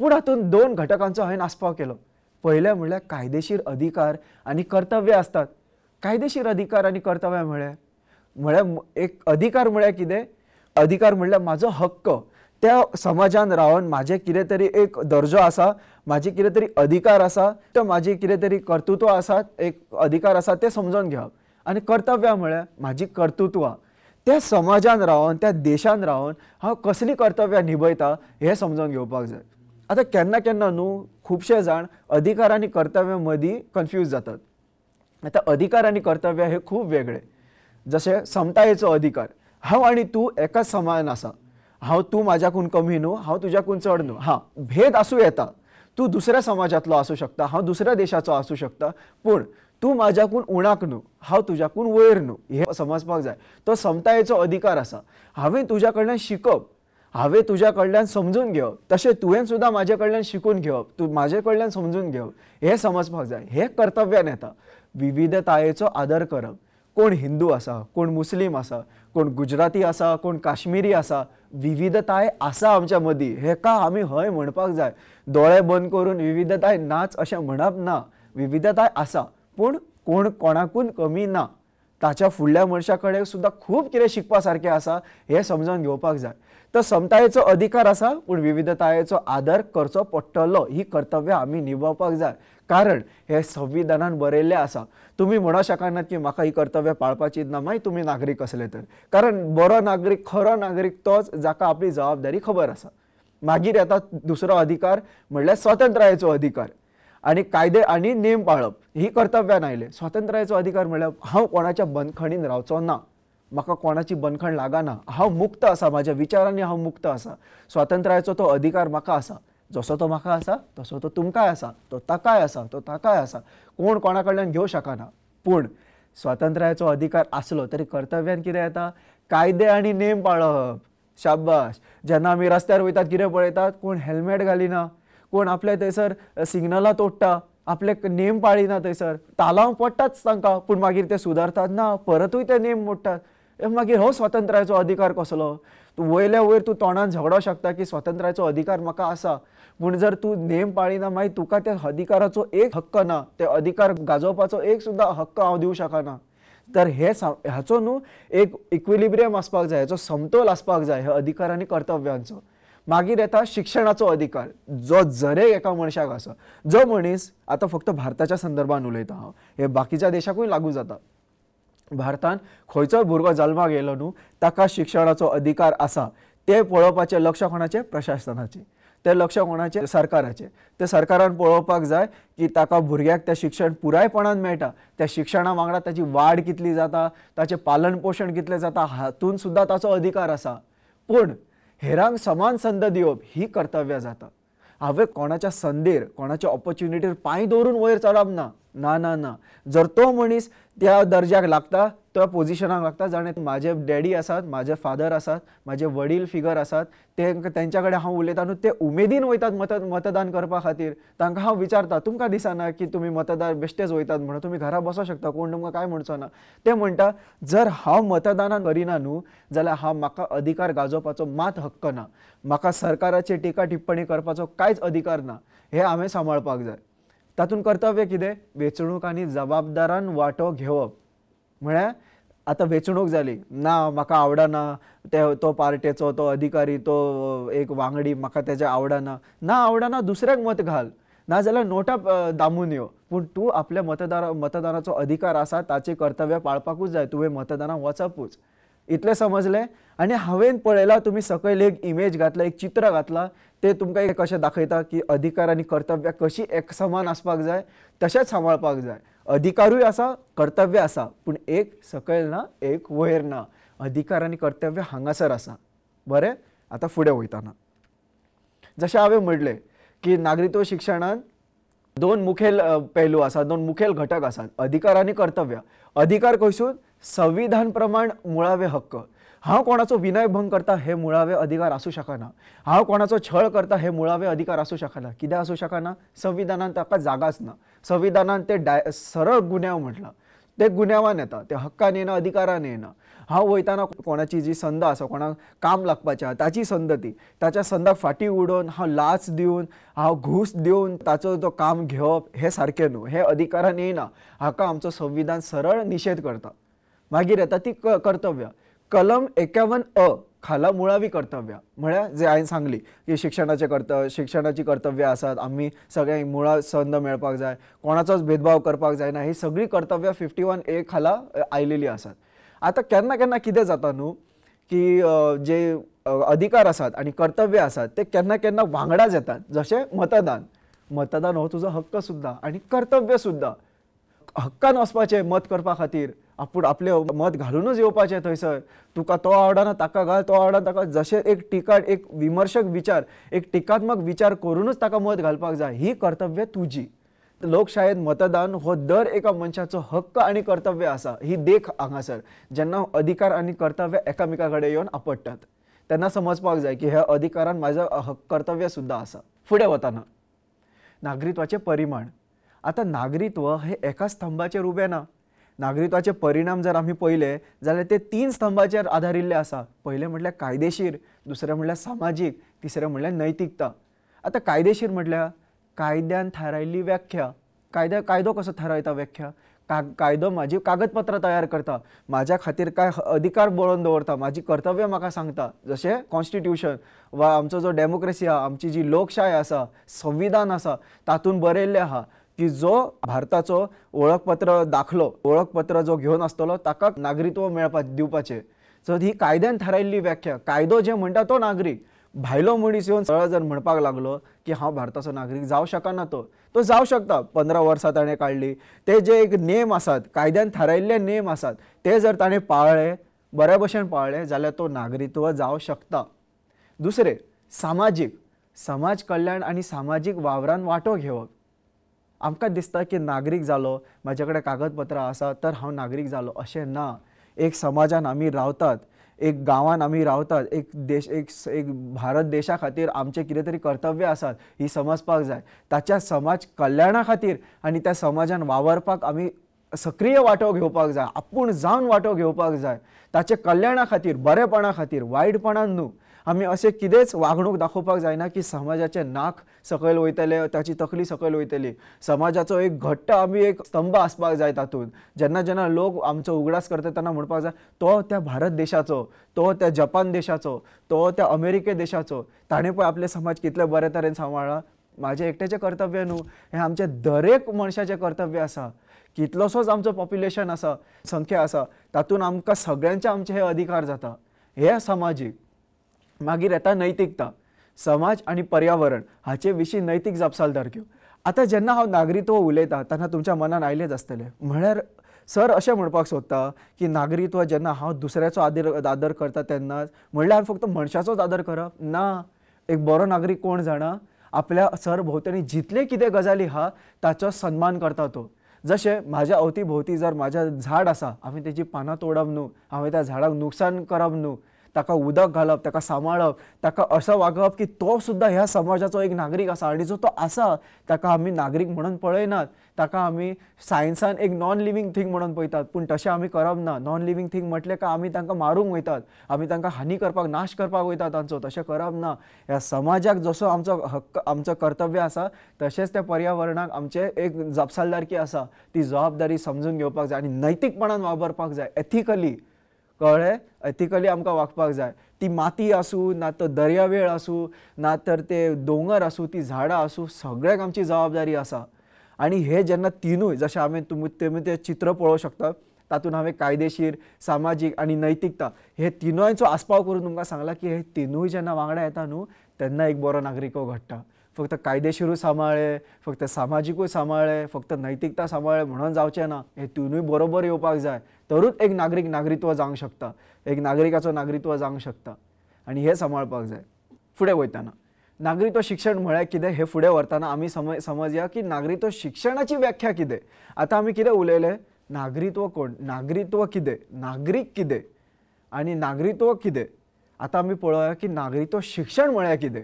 पूण हातूंत दोन घटकांचो हांवें आस्पाव केलो। पयलें म्हणल्यार कायदेशीर अधिकार आनी कर्तव्य असतात। कायदेशीर अधिकार आनी कर्तव्य म्हळ्यार एक अधिकार म्हळ्यार कितें, अधिकार म्हणल्यार म्हाजो हक्क, त्या समाजान रावन म्हाजे कितें तरी एक दर्जो आसा, म्हाजे कितें तरी अधिकार आसा, तर म्हाजी कितें तरी कर्तृत्व आसात, एक अधिकार आसा ते समजून घेवप। आनी कर्तव्य म्हळ्यार म्हाजी कर्तृत्वां त्या समाजान रावन त्या देशान रावन हांव कसली कर्तव्य निभयता हे समजून घेवपाक जाय। आता केन्ना केन्ना न्हू खुबशे जाण अधिकार आनी कर्तव्य मदीं कन्फ्यूज जातात। आता अधिकार आनी कर्तव्य हे खूब वेगळे। जशें समतायेचो अधिकार, हांव आनी तूं एकाच समान आसा, तूं म्हाज्याकून कमी न्हू, हांव तुज्याकून चड न्हू। भेद आसूं येता, तूं दुसऱ्या समाजातलो आसूं शकता, हांव दुसऱ्या देशाचो आसूं शकता, पूण तूं म्हाज्याकून उणाक न्हू, हांव तुज्याकून वयर न्हू, हे समजपाक जाय। तो समतायेचो अधिकार आसा। हांवें तुज्या कडल्यान शिकप, हांवें तुज्या कडल्यान समजून घेवप, तशें तुवें सुद्धा म्हाजे कडल्यान शिकून घेवप, तूं म्हाजे कडल्यान समजून घेवप, हे समजपाक जाय। हे कर्तव्यान येता। विविधतायेचो आदर करप। कोण हिंदू आसा, कोण मुस्लीम आसा, कोण गुजराती आसा, कोण काश्मीरी आसा, विविधताय आसा आमच्या मदीं, हेका आमी हय म्हणपाक जाय। दोळे बंद करून विविधताय नाच अशें म्हणप ना। विविधताय आसा, पूण कोण कोणाकून कमी ना। ताच्या फुडल्या मनशा कडेन सुद्धा खूब कितें शिकपा सारकें आसा हे समजून घेवपाक जाय। तर समतायेचो अधिकार आसा, पूण विविधतायेचो आदर करचो पडटलो, ही कर्तव्य आमी निभवपाक जाय। कारण हे संविधानान बरयल्लें आसा। तुम्ही म्हणू शकनात की म्हाका ही कर्तव्य पाळपाची ना, मागीर तुम्ही नागरीक असले तर। कारण बरो नागरीक, खरो नागरीक तोच जाका आपली जबाबदारी खबर आसा। मागीर येता दुसरो अधिकार म्हणल्यार स्वातंत्र्याचो अधिकार आणि कायदे आणि नेम पाळप, ही कर्तव्यान आयले। स्वातंत्र्याचो अधिकार म्हणल्यार हांव कोणाच्या बंदखणीन रावचो ना, म्हाका कोणाची बंदखण लागना, हांव मुक्त आसा, म्हाज्या विचारांनी हांव मुक्त आसा। स्वातंत्र्याचो तो अधिकार म्हाका आसा, जसो तो म्हाका आसा तसो तो तुमकांय आसा, तो ताकाय आसा, तो ताकाय आसा, कोण कोणा कडल्यान घेवं शकना। पूण स्वातंत्र्याचो अधिकार आसलो तरी कर्तव्यान कितें येता, कायदे आनी नेम पाळप। शाबाश। जेन्ना आमी रस्त्यार वयतात कितें पळयतात, कोण हेल्मेट घालिना, कोण आपले थंयसर सिग्नलां तोडटा, आपले नेम पाळिना, थंयसर तालांव पडटाच तांकां, पूण मागीर ते सुदारतात ना, परतूय ते नेम मोडटात। मागीर हो स्वातंत्र्याचो अधिकार कसलो? तूं वयल्या वयर तूं तोंडान झगडो शकता की स्वातंत्र्याचो अधिकार म्हाका आसा, पूण जर तूं नेम पाळिना मागीर तुका त्या अधिकाराचो एक हक्क ना, ते अधिकार गाजोवपाचो एक सुद्धा हक्क हांव दिवं शकना। तर हाचो न्हू एक इक्विलिब्रियम आसपाक जाय, हाचो समतोल आसपाक जाय हे अधिकार आनी कर्तव्यांचो। मागीर येता शिक्षणाचो अधिकार, जो जरेक एका मनशाक आसा। जो मनीस आता फक्त भारताच्या संदर्भान उलयता हांव, हे बाकीच्या देशाकूय लागू जाता। भारतान खंयचोय भुरगो जल्माक येयलो न्हू ताका शिक्षणाचो अधिकार आसा, ते पळोवपाचें लक्ष कोणाचें, प्रशासनाचें। ते लक्ष कोणाचे सरकाराचे ते सरकारान पळोवपाक जाय की ताका भुरग्याक ते शिक्षण पुरायपणान मेळटा त्या शिक्षणा वांगडा ताची वाड कितली जाता ताचे पालन पोषण कितले जाता हातून सुद्दां ताचो अधिकार आसा पूण हेरांक समान संद दिवप ही कर्तव्य जाता हांवें कोणाच्या संदेर कोणाच्या ऑपॉर्च्युनिटीर पांय दवरून वयर चडप ना ना ना ना जर तो मनीस त्या दर्ज्याक लागता त्या पोजिशनाक लागता जाणे माझे डॅडी आसात माझे फादर आसात माझे वडील फिगर आसात तेंच्या कडेन हांव उलयता न्हू ते उमेदीन वयतात मतदान करपा खातीर तांकां हांव विचारता तुमकां दिसना की तुमी मतदार बेश्टेच वयतात म्हणून तुमी घरा बसों शकता कोण तुमकां काय म्हणचो ना ते म्हणटा जर हांव मतदानाक करिना न्हू जाल्यार म्हाका अधिकार गाजोवपाचो मात हक्क ना म्हाका सरकाराची टिका टिप्पणी करपाचो कांयच अधिकार ना हे हांवें सांबाळपाक जाय तातूंत कर्तव्य कितें वेंचणूक आनी जबाबदारान वांटो घेवप म्हळ्यार आतां वेंचणूक जाली ना म्हाका आवडना तो पार्टेचो तो अधिकारी तो एक वांगडी म्हाका तेजे आवडना दुसऱ्याक मत घाल ना जाल्यार नोटा दामून यो पूण तूं आपल्या मतदानाचो अधिकार आसा ताचें कर्तव्य पाळपाकूच जाय तुवें मतदानाक वचपूच इतलें समजलें आनी हांवें पळयलां तुमी सकयल एक इमेज घातला एक चित्र घातलां ते तुमकां एक कशें दाखयता की अधिकार आनी कर्तव्य कशी एक समान आसपाक जाय तशेंच सांबाळपाक जाय अधिकारूय आसा कर्तव्य आसा पूण एक सकयल ना एक वयर ना अधिकार आनी कर्तव्य हांगासर आसा बरें आतां फुडें वयताना जशें हांवें म्हणलें की नागरिकत्व शिक्षणांत दोन मुखेल पैलू आसात दोन मुखेल घटक आसात अधिकार आनी कर्तव्य अधिकार खंयसून संविधान प्रमाण मुळावे हक्क हांव कोणाचो विनयभंग करता हे मुळावे अधिकार आसूं शकना हांव कोणाचो छळ करता हे मुळावे अधिकार आसूं शकना कित्याक आसूं शकना संविधानान ताका जागाच ना संविधानान ते सरळ गुन्यांव म्हटलां ते गुन्यांवान येता ते हक्कान येना अधिकारान येना हांव वयताना कोणाची जी संद आसा कोणाक काम लागपाचें आसा ताची संद ती ताच्या संदाक फाटी उडोवन हांव लाच दिवन हांव घूस दिवन ताचो तो काम घेवप हे सारकें न्हू हे अधिकारान येना हाका आमचो संविधान सरळ निशेध करता मागीर येता ती कर्तव्य कलम 51 खाला मुळावी कर्तव्य म्हळ्यार जे हांवें सांगली की शिक्षणाची कर्तव्य आसात आमी सगळ्यांक मुळा संद मेळपाक जाय कोणाचोच भेदभाव करपाक जायना ही सगळी कर्तव्य 51A खाला आयलेली आसात आतां केन्ना केन्ना कितें जाता न्हू की जे अधिकार आसात आनी कर्तव्य आसात ते केन्ना केन्ना वांगडाच येतात जशें मतदान हो तुजो हक्क सुद्दां आनी कर्तव्य सुद्दां हक्कान वचपाचें मत करपा खातीर आपूण आपलें मत घालूनच येवपाचें थंयसर तुका तो आवडना ताका घाल तो आवडना ताका जशें एक विमर्शक विचार एक टिकात्मक विचार करूनच ताका मत घालपाक जाय ही कर्तव्य तुजी लोकशायेंत मतदान हो दर एका मनशाचो हक्क आनी कर्तव्य आसा ही देख हांगासर जेन्ना अधिकार आनी कर्तव्य एकामेका कडेन येवन आपडटात तेन्ना समजपाक जाय की ह्या अधिकारान म्हाजो कर्तव्य सुद्दां आसा फुडें वताना नागरिकत्वाचें परिमाण आतां नागरिकत्व हे एका स्तंभाचेर उबें ना नागरिकत्वाचे परिणाम जर आमी पळयले जाल्यार ते 3 स्तंभाचेर आदारिल्ले आसा पयलें म्हटल्यार कायदेशीर दुसरें म्हटल्यार सामाजीक तिसरें म्हटल्यार नैतिकता आतां कायदेशीर म्हटल्यार कायद्यान थारायल्ली व्याख्या कायदो कसो थारायता व्याख्या कायदो म्हाजी कागदपत्रां तयार करता म्हाज्या खातीर काय अधिकार बळोवन दवरता म्हाजी कर्तव्य म्हाका सांगता जशें कॉन्स्टिट्यूशन वा आमचो जो डेमोक्रेसी आहा आमची जी लोकशाय आसा संविधान आसा तातूंत बरयल्लें आहा की जो भारताचो वळखपत्र जो घेवन आसतलो ताका नागरिकत्व दिवपाचें सो ही कायद्यान थारायल्ली व्याख्या कायदो जे म्हणटा तो नागरीक भायलो मनीस येवन सरळ जर म्हणपाक लागलो की हांव भारताचो नागरीक जावं शकना तो जावं शकता 15 वर्सां ताणें काडली ते जे एक नेम आसात कायद्यान थारायल्ले नेम आसात ते जर ताणें पाळ्ळे बऱ्या भशेन पाळ्ळे जाल्यार तो नागरिकत्व जावं शकता दुसरें समाज कल्याण आनी सामाजीक वावरान वांटो घेवप आमकां दिसता की नागरीक जालो म्हाजे कडेन कागदपत्रां आसा तर हांव नागरीक जालो अशें ना एक समाजान आमी रावतात एक गांवान आमी रावतात एक भारत देशा खातीर आमचे कितें तरी कर्तव्य आसात ही समजपाक जाय ताच्या समाज कल्याणा खातीर आनी त्या समाजान वावरपाक आमी सक्रीय वांटो घेवपाक जाय आपूण जावन वांटो घेवपाक जाय ताचे कल्याणा खातीर बरेपणा खातीर वायटपणान न्हू आमी अशें कितेंच वागणूक दाखोवपाक जायना की समाजाचे नाक सकयल वयतले ताची तकली सकयल वयतली समाजाचो एक घट्ट आमी एक स्तंभ आसपाक जाय तातूंत जेन्ना लोक आमचो उगडास करता तेन्ना म्हणपाक जाय तो त्या भारत देशाचो तो त्या जपान देशाचो तो त्या अमेरिके देशाचो ताणें पळय आपले समाज कितले बरे तरेन सांबाळ्ळा म्हाजें एकट्याचें कर्तव्य न्हू हें आमच्या दरेक मनशाचें कर्तव्य आसा कितलोसोच आमचो पॉप्युलेशन आसा संख्या आसा तातूंत आमकां सगळ्यांचे आमचे हे अधिकार जाता हे सामाजीक मागीर येता समाज आणि पर्यावरण हाचे विशीं नैतीक जापसालदारक्यो. आतां जेन्ना हांव नागरित्व उलयतां तेन्ना तुमच्या मनान आयलेंच आसतलें, म्हळ्यार सर अशें म्हणपाक सोदता की नागरित्व जेन्ना हांव दुसऱ्याचो आदर करता तेन्नाच म्हणल्यार हांव फक्त मनशाचोच आदर करप ना. एक बरो नागरीक कोण जाणा, आपल्या सरभोंवतणी जितले कितें गजाली आहा ताचो सन्मान करता तो. जशें म्हाज्या अवती भोंवती जर म्हाज्या झाड आसा, हांवें तेजी पानां तोडप न्हू, हांवें त्या झाडाक नुकसान करप न्हू, ताका उदक घालप, ताका सांबाळप, ताका असं वागप की तो सुद्दां ह्या समाजाचो एक नागरीक आसा आनी जो तो आसा ताका आमी नागरीक म्हणून पळयनात, ताका आमी सायन्सान एक नॉन लिव्हिंग थिंग म्हणून पळयतात. पूण तशें आमी करप ना. नॉन लिव्हिंग थिंग म्हटलें काय आमी तांकां मारूंक वयतात, आमी तांकां हानी करपाक, नाश करपाक वयतात तांचो. तशें करप ना. ह्या समाजाक जसो आमचो हक्क, आमचो कर्तव्य आसा तशेंच त्या पर्यावरणाक आमचे एक जापसालदारकी आसा. ती जबाबदारी समजून घेवपाक जाय आनी नैतीकपणान वावरपाक जाय. एथिकली कळ्ळें, एथिकली आमकां वागपाक जाय. ती माती आसूं ना तर दर्यावेळ आसूं ना तर ते दोंगर आसूं, ती झाडां आसूं, सगळ्याक आमची जबाबदारी आसा. आनी हे जेन्ना तिनूय, जशें हांवें तुमी तें चित्र पळोवंक शकता, तातूंत हांवें कायदेशीर, सामाजीक आनी नैतिकता हे तिनूयचो आस्पाव करून तुमकां सांगला की हे तिनूय जेन्ना वांगडा येता न्हू तेन्ना एक बरो नागरिको घडटा. फक्त कायदेशीरूय सांबाळ्ळे, फक्त सामाजीकूय सांबाळ्ळे, फक्त नैतिकता सांबाळ्ळे म्हणून जावचें ना. हे तिनूय बरोबर येवपाक जाय, तरूच एक नागरीक नागरित्व जावंक शकता, एक नागरिकाचो नागरित्व जावंक शकता. आनी हे सांबाळपाक जाय. फुडें वयताना नागरित्व शिक्षण म्हळ्यार कितें हें फुडें व्हरतना आमी समजया की नागरित्व शिक्षणाची व्याख्या कितें. आतां आमी कितें उलयलें, नागरित्व कोण, नागरित्व कितें, नागरीक कितें आनी नागरित्व कितें. आतां आमी पळोवया की नागरित्व शिक्षण म्हळ्यार कितें.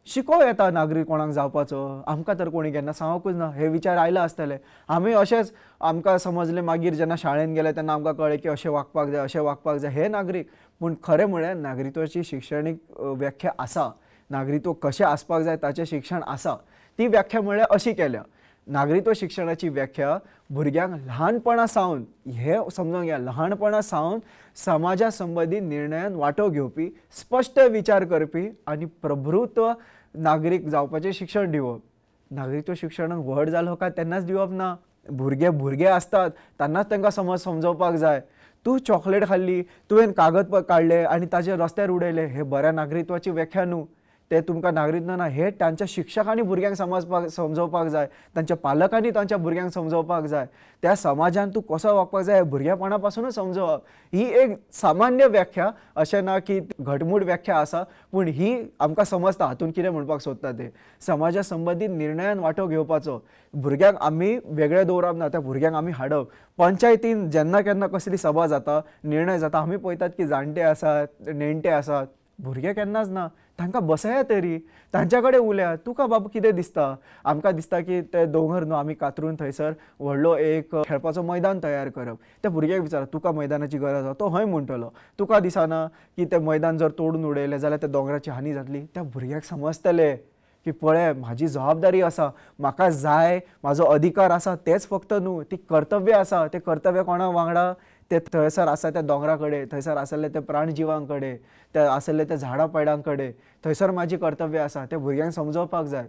शिकोवं येता नागरीक कोणाक जावपाचो, आमकां तर कोणी केन्ना सांगोकूच ना. हे विचार आयले आसतले. आमी अशेंच आमकां समजलें, मागीर जेन्ना शाळेंत गेले तेन्ना आमकां कळ्ळें की अशें वागपाक जाय, अशें वागपाक जाय, हे नागरीक. पूण खरें म्हळ्यार नागरित्वाची शिक्षणीक व्याख्या आसा. नागरित्व कशें आसपाक जाय ताचें शिक्षण आसा. ती व्याख्या म्हळ्यार अशी केल्या. नागरित्व शिक्षणाची व्याख्या भुरग्यांक ल्हानपणा सावन, हे समजून घ्या, ल्हानपणा सावन समाजा संबंदीत निर्णयान वांटो घेवपी, स्पश्ट विचार करपी आनी प्रभुत्व नागरीक जावपाचें शिक्षण दिवप. नागरित्व शिक्षणान व्हड जालो काय तेन्नाच दिवप ना. भुरगे आसतात तेन्नाच तांकां समजोवपाक जाय. तूं चॉकलेट खाल्ली, तुवें कागद काडले आनी ताचे रस्त्यार उडयले, हे बऱ्या नागरित्वाची व्याख्या न्हू. ते तुमकां नागरित्व ना. हे तांच्या शिक्षकांनी भुरग्यांक समजोवपाक जाय, तांच्या पालकांनी तांच्या भुरग्यांक समजोवपाक जाय. त्या समाजान तूं कसो वागपाक जाय भुरग्यापणा पासूनच समजोवप. ही एक सामान्य व्याख्या, अशें ना की घटमूट व्याख्या आसा, पूण ही आमकां समजता हातूंत कितें म्हणपाक सोदता तें. समाजा संबंदीत निर्णयान वांटो घेवपाचो. भुरग्यांक आमी वेगळे दवरप ना, त्या भुरग्यांक आमी हाडप. पंचायतीन जेन्ना केन्ना कसली सभा जाता, निर्णय जाता, आमी पळयतात की जाणटे आसात, नेणटे आसात, भुरगे केन्नाच ना. तांकां बसया तरी, तांच्या कडेन उलया. तुका बाबा कितें दिसता. आमकां दिसता की ते दोंगर न्हू आमी कातरून थंयसर व्हडलो एक खेळपाचो मैदान तयार करप. त्या भुरग्याक विचार, तुका मैदानाची गरज आसा, तो हय म्हणटलो. तुका दिसना की ते मैदान जर तोडून उडयलें जाल्यार त्या दोंगराची हानी जातली. त्या भुरग्याक समजतलें की पळय म्हाजी जबाबदारी आसा, म्हाका जाय, म्हाजो अधिकार आसा, तेच फक्त न्हू, ती कर्तव्य आसा. ते कर्तव्य कोणा वांगडा, ते थंयसर आसा त्या दोंगरा कडेन, थंयसर आसले ते प्राणजिवां कडेन, ते आसले त्या झाडां पायडां कडेन, थंयसर म्हाजी कर्तव्य आसा. ते भुरग्यांक समजोवपाक जाय.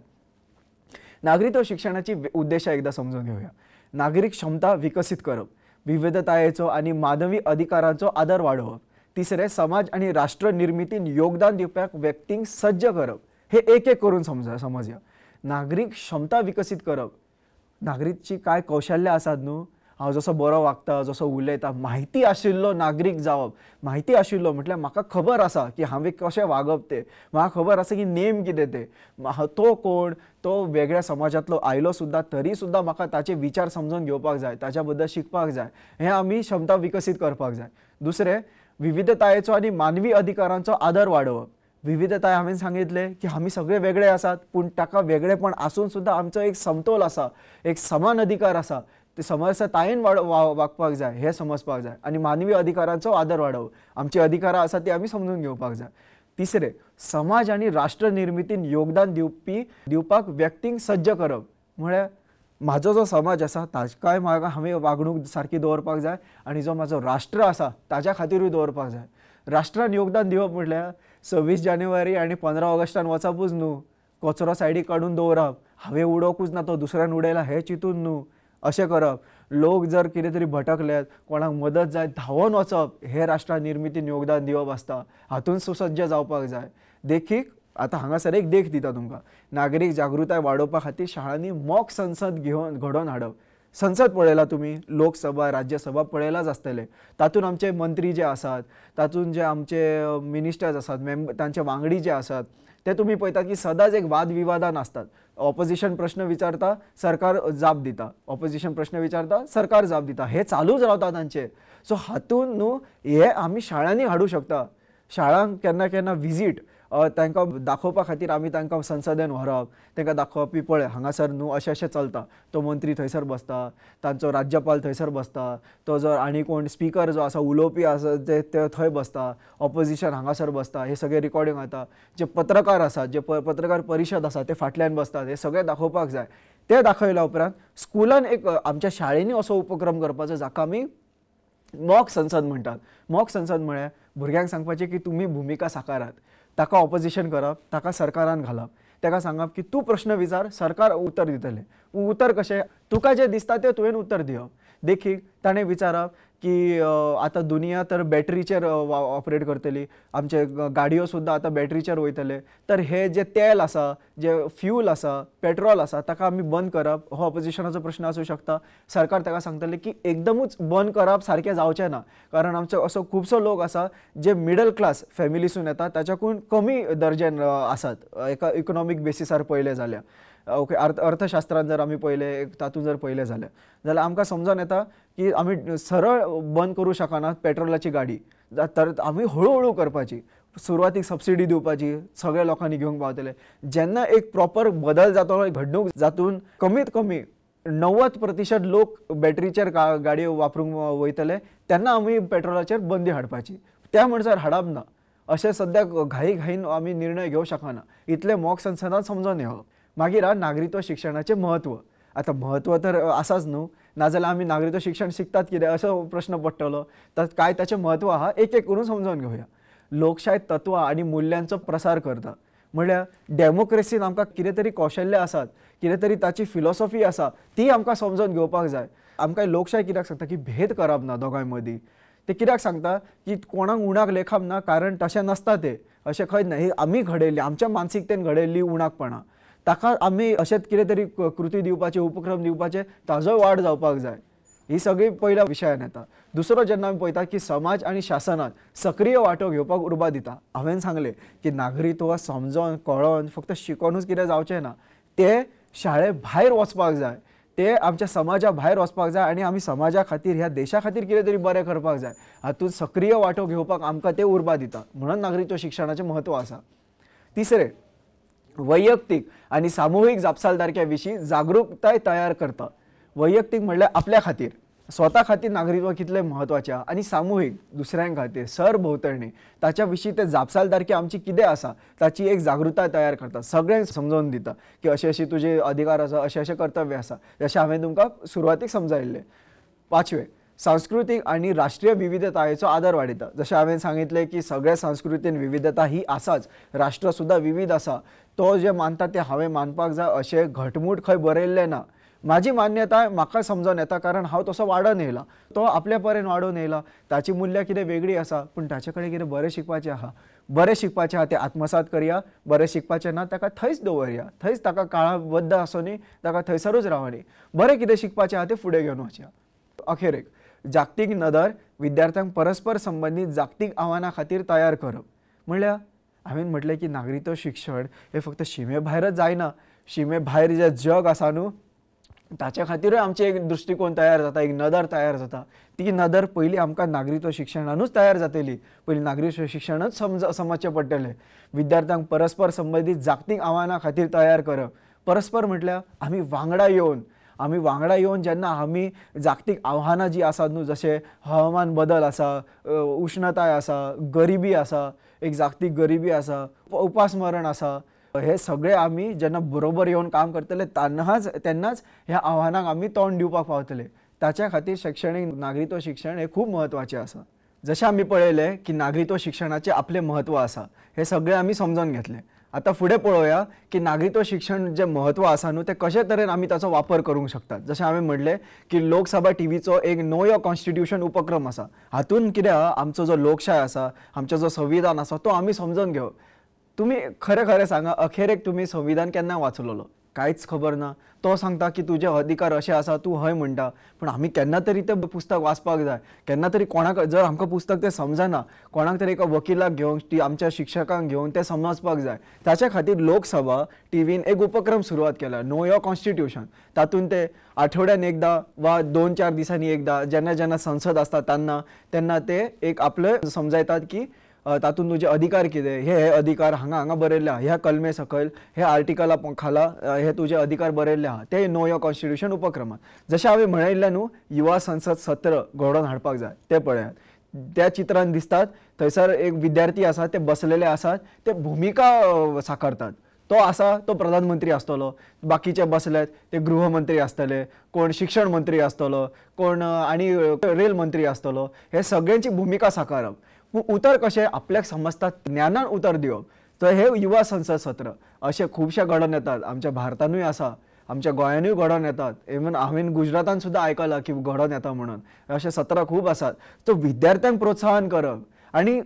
नागरित्व शिक्षणाची उद्देश एकदां समजून घेवया. नागरीक क्षमता विकसीत करप, विविधतायेचो आनी मानवी अधिकारांचो आदर वाडोवप. तिसरें, समाज आनी राष्ट्र निर्मितीन योगदान दिवपाक व्यक्तींक सज्ज करप. हे एक एक करून समजया. नागरीक क्षमता विकसीत करप. नागरीकची काय कौशल्य आसात न्हू. हांव जसो बरो वागता, जसो उलयता, माहिती आशिल्लो नागरीक जावप. माहिती आशिल्लो म्हटल्यार म्हाका खबर आसा की हांवें कशें वागप तें. म्हाका खबर आसा की नेम कितें तें. तो कोण, तो वेगळ्या समाजांतलो आयलो सुद्दां तरी सुद्दां म्हाका ताचे विचार समजून घेवपाक जाय, ताच्या बद्दल शिकपाक जाय. हें आमी क्षमता विकसीत करपाक जाय. दुसरें, विविधतायेचो आनी मानवी अधिकारांचो आदर वाडोवप. विविधताय हांवें सांगितलें की आमी सगळे वेगळे आसात, पूण ताका वेगळेपण आसून सुद्दां आमचो एक समतोल आसा, एक समान अधिकार आसा. ते समरसतायेन वागपाक जाय, हे समजपाक जाय. आनी मानवी अधिकारांचो आदर वाडोवप. आमची अधिकारां आसात ती आमी समजून घेवपाक जाय. तिसरें, समाज आनी राष्ट्र निर्मितीन योगदान दिवपाक व्यक्तींक सज्ज करप. म्हळ्यार म्हाजो जो समाज आसा ताकाय हांवें वागणूक सारकी दवरपाक जाय आनी जो म्हाजो राष्ट्र आसा ताच्या खातीरूय दवरपाक जाय. राष्ट्रान योगदान दिवप म्हटल्यार 26 जानेवारी आनी 15 ऑगस्टान वचपूच न्हू, कचरो सायडीक काडून दवरप, हांवें उडोवपूच ना, तो दुसऱ्यान उडयला हें चिंतून न्हू, अशें करप. लोक जर कितें तरी भटकल्यात, कोणाक मदत जाय, धांवून वचप, हे राष्ट्र निर्मितीन योगदान दिवप आसता. हातूंत सुसज्ज जावपाक जाय. देखीक आता हांगासर एक देख दिता तुमकां, नागरीक जागृताय वाडोवपा खातीर शाळांनी मॉक संसद घडोवन हाडप. संसद पळयला तुमी, लोकसभा राज्यसभा पळयलाच आसतले. तातूंत आमचे मंत्री जे आसात, तातूंत जे आमचे मिनिस्टर्स आसात, तांचे वांगडी जे आसात, ते तुमी पळयतात की सदांच एक वाद विवादान आसतात. ऑपोजिशन प्रश्न विचारता, सरकार जाप दिता, ऑपोजिशन प्रश्न विचारता, सरकार जाप दिता, हे चालूच रावता तांचे. सो हातूंत न्हू हे आमी शाळांनी हाडूं शकता. शाळांक केन्ना केन्ना विजीट तांकां दाखोवपा खातीर आमी तांकां संसदेन व्हरप, तांकां दाखोवप की पळय हांगासर न्हू अशें अशें चलता. तो मंत्री थंयसर बसता, तांचो राज्यपाल थंयसर बसता, तो जर आनी कोण स्पीकर जो आसा, उलोवपी आसा ते थंय बसता, ऑपोजिशन हांगासर बसता, हे सगळे रिकॉर्डिंग जाता. जे पत्रकार आसात, जे पत्रकार परिशद आसा ते फाटल्यान बसतात, हे सगळे दाखोवपाक जाय. ते दाखयल्या उपरांत स्कुलान एक आमच्या शाळेंनी असो उपक्रम करपाचो जाका आमी मॉक संसद म्हणटात. मॉक संसद म्हळ्यार भुरग्यांक सांगपाचें की तुमी भुमिका साकारात, ताका ऑपोजिशन करप, ताका सरकारान घालप, ताका सांगप की तूं प्रश्न विचार, सरकार उत्तर दितलें. उत्तर कशें, तुका जें दिसता तें तुवें उत्तर दिवप. देखीक ताणें विचारप की आतां दुनिया तर बॅटरीचेर ऑपरेट करतली, आमचे गाडयो सुद्दां आतां बॅटरीचेर वयतले, तर हे जे तेल आसा, जे फ्यूल आसा, पेट्रोल आसा, ताका आमी बंद करप, हो ऑपोजिशनाचो प्रश्न आसूं शकता. सरकार ताका सांगतले की एकदमूच बंद करप सारकें जावचें ना, कारण आमचो असो खुबसो लोक आसा जे मिडल क्लास फॅमिलीसून येता, ताच्याकून कमी दर्जान आसात, एका इकॉनॉमीक बेसिसार पळयलें जाल्यार. ओके, अर्थशास्त्रान जर आमी पळयलें, तातूंत जर पळयलें जाल्यार आमकां समजून येता की आमी सरळ बंद करूं शकनात पेट्रोलाची गाडी, तर आमी हळू हळू करपाची, सुरवातीक सबसिडी दिवपाची, सगळ्या लोकांनी घेवंक पावतले. जेन्ना एक प्रॉपर बदल जातलो, घडणूक जातून कमीत कमी 90% लोक बॅटरीचेर गाडयो वापरूंक वयतले, तेन्ना आमी पेट्रोलाचेर बंदी हाडपाची. त्या म्हणसर हाडप ना, अशें सद्याक घाईन आमी निर्णय घेवंक शकना. इतलें मॉक संसदान समजून येवप. मागीर नागरिकत्व शिक्षणाचें म्हत्व. आतां म्हत्व तर आसाच न्हू, नाजाल्यार आमी नागरिकत्व शिक्षण शिकतात कितें असो प्रश्न पडटलो. तर काय ताचें म्हत्व आहा, एक एक करून समजून घेवया. लोकशाय तत्वां आनी मुल्यांचो प्रसार करता. म्हळ्यार डेमोक्रेसीन आमकां कितें तरी कौशल्य आसात, कितें तरी ताची फिलॉसॉफी आसा, ती आमकां समजून घेवपाक जाय. आमकां लोकशाय कित्याक सांगता की भेद करप ना दोगांय मदीं. ते कित्याक सांगता की कोणाक उणाक लेखप ना, कारण तशें नसता तें, अशें खंय ना. ही आमी घडयल्ली, आमच्या मानसिकतेन घडयल्ली उणाकपणां, ताका आमी अशेंच कितें तरी कृती दिवपाचे, उपक्रम दिवपाचे, ताजोय वाड जावपाक जाय. ही सगळी पयल्या विशयान येता. दुसरो जेन्ना आमी पळयता की समाज आनी शासनात सक्रीय वांटो घेवपाक उर्बा दिता. हांवें सांगलें की नागरिकत्व समजोन कळोन फक्त शिकोनूच कितें जावचें ना, ते शाळे भायर वचपाक जाय, ते आमच्या समाजा भायर वचपाक जाय, आनी आमी समाजा खातीर, ह्या देशा खातीर कितें तरी बरें करपाक जाय. हातूंत सक्रीय वांटो घेवपाक आमकां ते उर्बा दिता. म्हणून नागरिकत्व शिक्षणाचें म्हत्व आसा. तिसरें, वैयक्तीक आनी सामुहीक जापसालदारके विशीं जागरूकताय तयार करता. वैयक्तीक म्हणल्यार आपल्या खातीर, स्वता खातीर नागरिकत्व कितलें म्हत्वाचें आहा, आनी सामुहीक दुसऱ्यां खातीर, सरभोंवतणी ताच्या विशीं ते जापसालदारकी आमची कितें आसा ताची एक जागृताय तयार करता. सगळ्यांक समजोवन दिता की अशें अशें तुजे अधिकार आसा, अशें अशें कर्तव्य आसा, जशें हांवें तुमकां सुरवातीक समजायिल्लें. पांचवें, सांस्कृतीक आनी राष्ट्रीय विविधतायेचो आदर वाडयता. जशें हांवें सांगितलें की सगळ्या संस्कृतीन विविधता ही आसाच, राष्ट्र सुद्दां विविध आसा. तो जे मानता ते हांवें मानपाक जाय अशें घटमूट खंय बरयल्लें ना. म्हाजी मान्यताय म्हाका समजून येता, कारण हांव तसो वाडोवन येयला, तो आपल्या परेन वाडोवन येयला. ताची मूल्य कितें वेगळी आसा, पूण ताचे कडेन कितें बरें शिकपाचें आहा. बरें शिकपाचें आहा तें आत्मसात करया, बरें शिकपाचें ना ताका थंयच दवरया, थंयच ताका काळाबद्द आसुनी, ताका थंयसरूच रावनी. बरें कितें शिकपाचें आहा तें फुडें घेवन वचया. अखेरेक, जागतीक नदर विद्यार्थ्यांक परस्पर संबंदीत जागतीक आव्हानां खातीर तयार करप. म्हणल्यार हांवें म्हटलें की नागरिकत्व शिक्षण हें फक्त शिमे भायरच जायना. शिमे भायर जें जग आसा न्हू, ताच्या खातीरूय आमचे एक दृश्टिकोन तयार जाता, एक नदर तयार जाता. ती नदर पयलीं आमकां नागरिकत्व शिक्षणानूच तयार जातली. पयलीं नागरिकत्व शिक्षणच समजचें पडटलें. विद्यार्थ्यांक परस्पर संबंदीत जागतीक आव्हानां खातीर तयार करप. परस्पर म्हटल्यार आमी वांगडा येवन जेन्ना आमी जागतीक आव्हानां जीं आसात न्हू, जशें हवामान बदल आसा, उश्णताय आसा, गरिबी आसा, एक जागतीक गरिबी आसा, उपासमरण आसा, हे सगळे आमी जेन्ना बरोबर येवन काम करतले तेन्नाच ह्या आव्हानांक आमी तोंड दिवपाक पावतले. ताच्या खातीर शैक्षणीक नागरिकत्व शिक्षण हें खूब म्हत्वाचें आसा. जशें आमी पळयलें की नागरिकत्व शिक्षणाचें आपलें म्हत्व आसा, हें सगळें आमी समजून घेतलें. आतां फुडें पळोवया की नागरिकत्व शिक्षण जें म्हत्व आसा न्हू, तें कशे तरेन आमी ताचो वापर करूंक शकतात. जशें हांवें म्हणलें की लोकसभा टीव्हीचो एक नो योर कॉन्स्टिट्यूशन उपक्रम आसा. हातूंत कितें आहा, आमचो जो लोकशाय आसा, आमचो जो संविधान आसा, तो आमी समजून घेवप. तुम्ही खरे खरे सांगा, अखेरेक तुम्ही संविधान केन्ना वाचलेलो? कांयच खबर ना. तो सांगता की तुजे अधिकार असे आसा, तू हय म्हणटा, पण आमी केन्ना तरी ते पुस्तक वाचपाक जाय. केन्ना तरी कोणाक जर आमकां पुस्तक ते समजना, कोणाक तरी एका वकिलाक घेवन, ती आमच्या शिक्षकांक घेवन ते समजपाक जाय. ताच्या खातीर लोकसभा टीव्हीन एक उपक्रम सुरवात केला, नो युअर कॉन्स्टिट्यूशन. तातूंत ते आठवड्यान एकदा वा 2-4 दिसांनी एकदा जेन्ना जेन्ना संसद आसता तेन्ना ते एक आपले समजायतात की तातूंत तुजे अधिकार कितें, हे अधिकार हांगा हांगा बरयल्ले आहा, ह्या कलमे सकयल हे आर्टिकला खाला हे तुजे अधिकार बरयल्ले आहा. ते नो युअर कॉन्स्टिट्यूशन उपक्रमात जशें हांवें म्हणिल्लें न्हू, युवा संसद सत्र घडोवन हाडपाक जाय. ते पळयात, त्या चित्रान दिसतात थंयसर एक विद्यार्थी आसा, ते बसलेले आसात, ते भुमिका साकारतात. तो आसा तो प्रधानमंत्री आसतलो, बाकीचे बसल्यात ते गृहमंत्री आसतले, कोण शिक्षण मंत्री आसतलो, कोण आनी रेल मंत्री आसतलो. हे सगळ्यांची भुमिका साकारप. उतर कशें आपल्याक समजता ज्ञानान उतर दिवप. तर हे युवा संसद सत्र असे खुबशे घडोवन येतात. आमच्या भारतानूय आसा, आमच्या गोंयानूय घडोवन येतात. इवन हांवें गुजरातान सुद्दां आयकलां की घडोवन येता म्हणून. अशे सत्र खूब आसात. तो विद्यार्थ्यांक प्रोत्साहन करप आनी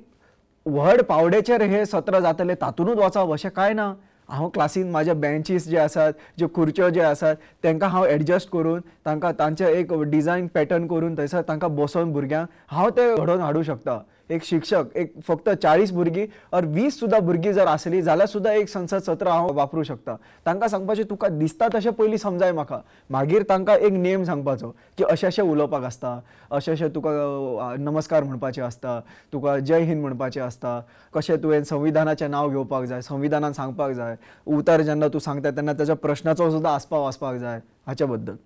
व्हड पावड्याचेर हे सत्र जातले तातूंतूच वचप अशें कांय ना. हांव क्लासीन म्हाजे बेंचीस जे आसात, ज्यो खुर्च्यो जे आसात, तांकां हांव एडजस्ट करून तांकां तांचे एक डिझायन पॅटर्न करून थंयसर तांकां बसोवन भुरग्यांक हांव ते घडोवन हाडूं शकता. एक शिक्षक एक फक्त 40 भुरगीं और 20 सुद्दां भुरगीं जर आसली जाल्यार सुद्दां एक संसद सत्र हांव वापरूं शकता. तांकां सांगपाचें तुका दिसता तशें पयलीं समजाय म्हाका, मागीर तांकां एक नेम सांगपाचो की अशें अशें उलोवपाक आसता, अशें अशें तुका नमस्कार म्हणपाचें आसता, तुका जय हिंद म्हणपाचें आसता, कशें तुवें संविधानाचें नांव घेवपाक जाय, संविधानान सांगपाक जाय, उतर जेन्ना तूं सांगता तेन्ना ताच्या प्रश्नाचो सुद्दां आस्पाव वाचपाक जाय. हाच्या बद्दल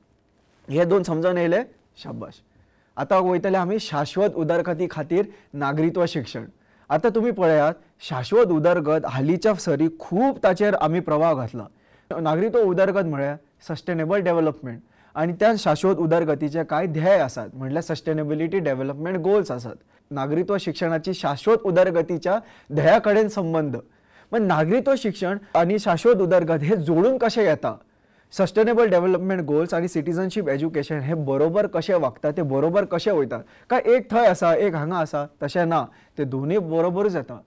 हे 2 समजून येयले, शाबाश. आता वयतले आमी शाश्वत उदरगती खातीर नागरिकत्व शिक्षण. आता तुम्ही पळयात, शाश्वत उदरगत हालींच्या सरी खूब ताचेर आमी प्रभाव घातला. नागरिकत्व उदरगत म्हळ्यार सस्टेनेबल डेव्हलपमेंट आणि त्या शाश्वत उदरगतीचे कांय ध्येय आसात, म्हणल्यार सस्टेनेबिलिटी डेव्हलपमेंट गोल्स आसात. नागरिकत्व शिक्षणाची शाश्वत उदरगतीच्या ध्येया कडेन संबंध. पण नागरिकत्व शिक्षण आणि शाश्वत उदरगत हे जोडून कशें येता? सस्टेनेबल डेव्हलपमेंट गोल्स आणि सिटीजनशिप एज्युकेशन हे बरोबर कशें वागता, ते बरोबर कशें वयतात? काय एक थंय आसा एक हांगा आसा? तशें ना, ते दोन्ही बरोबरूच येता.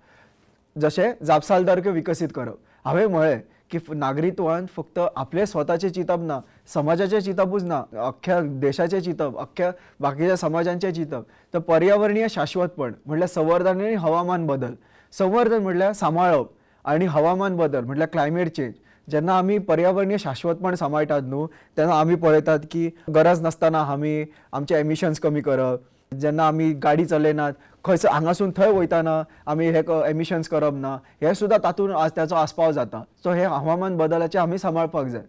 जशें जापसालदारक्यो विकसीत करप. हांवें म्हळें की नागरिकत्वान फक्त आपले स्वताचे चिंतप ना, समाजाचे चिंतपूच ना, अख्ख्या देशाचे चिंतप, अख्ख्या बाकीच्या समाजांचे चिंतप. तर पर्यावरणीय शाश्वतपण म्हणल्यार संवर्धन आणि हवामान बदल. संवर्धन म्हणल्यार सांबाळप आणि हवामान बदल म्हणल्यार क्लायमेट चेंज. जेन्ना आमी पर्यावरणीय शाश्वतपण सांबाळटात न्हू, तेन्ना आमी पळयतात की गरज नासतना आमी आमचे एमिशन्स कमी करप. जेन्ना आमी गाडी चलयनात, खंयसर हांगासून थंय वयताना आमी हे एमिशन्स करप ना, हे सुद्दां तातूंत त्याचो आस्पाव जाता. सो हे हवामान बदलाचे आमी सांबाळपाक जाय.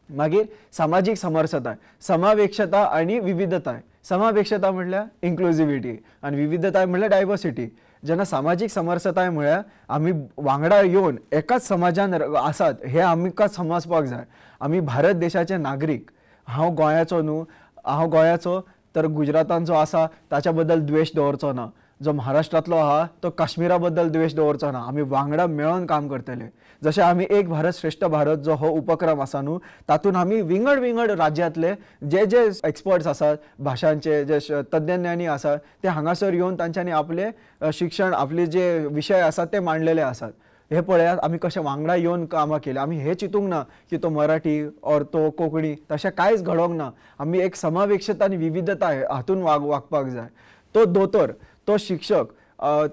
मागीर सामाजीक समरसताय, समावेशता आणि विविधताय. समावेशता म्हटल्यार इन्क्लुझिव्हिटी आणि विविधताय म्हटल्यार डायवर्सिटी. जेन्ना सामाजीक समरसताय म्हळ्यार आमी वांगडा येवन एकाच समाजान आसात हे आमकां समजपाक जाय. आमी भारत देशाचे नागरीक. हांव गोंयाचो न्हू, हांव गोंयाचो तर गुजरातान जो आसा ताच्या बद्दल द्वेष दवरचो ना, जो महाराष्ट्रांतलो आहा तो काश्मीरा बद्दल द्वेष दवरचो ना. आमी वांगडा मेळोन काम करतले. जशें आमी एक भारत श्रेष्ठ भारत जो हो उपक्रम आसा न्हू, तातूंत आमी विंगड विंगड राज्यांतले जे जे एक्सपर्ट्स आसात, भाशांचे जे तज्ञज्ञानी आसात, ते हांगासर येवन तांच्यांनी आपले शिक्षण, आपले जे विशय आसात ते मांडलेले आसात. हे पळयात आमी कशें वांगडा येवन कामां केली. आमी हे चिंतूंक ना की तो मराठी और तो कोंकणी, तशें कांयच घडोवंक ना. आमी एक समावेशता आनी विविधताय हातून वागपाक जाय. तो दोतोर, तो शिक्षक,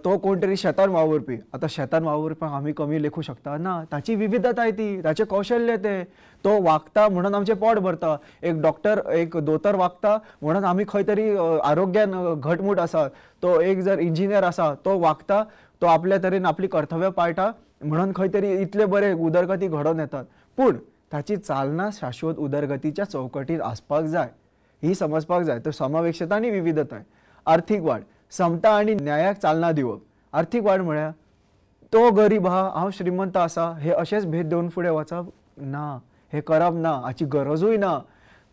तो कोण तरी शेतान वावुरपी. आतां शेतान वावुरपाक आमी कमी लेखूं शकता ना, ताची विविधताय ती, ताचे कौशल्य ते. तो वागता म्हणून आमचें पोट भरता. एक डॉक्टर, एक दोतोर वागता म्हणून आमी खंय तरी आरोग्यान घटमूट आसा. तो एक जर इंजिनियर आसा, तो वागता, तो आपल्या तरेन आपली कर्तव्य पाळटा म्हणून खंय तरी इतले बरे उदरगती घडोवन येतात. पूण ताची चालना शाश्वत उदरगतीच्या चौकटीत आसपाक जाय, ही समजपाक जाय. तर समावेशता आनी विविधताय. आर्थीक वाड, समता आणि न्यायाक चालना दिवप. आर्थीक वाड म्हळ्यार तो गरीब आहा, हांव श्रीमंत आसा, हे अशेंच भेद देवन फुडें वचप ना, हे करप ना, हाची गरजूय ना.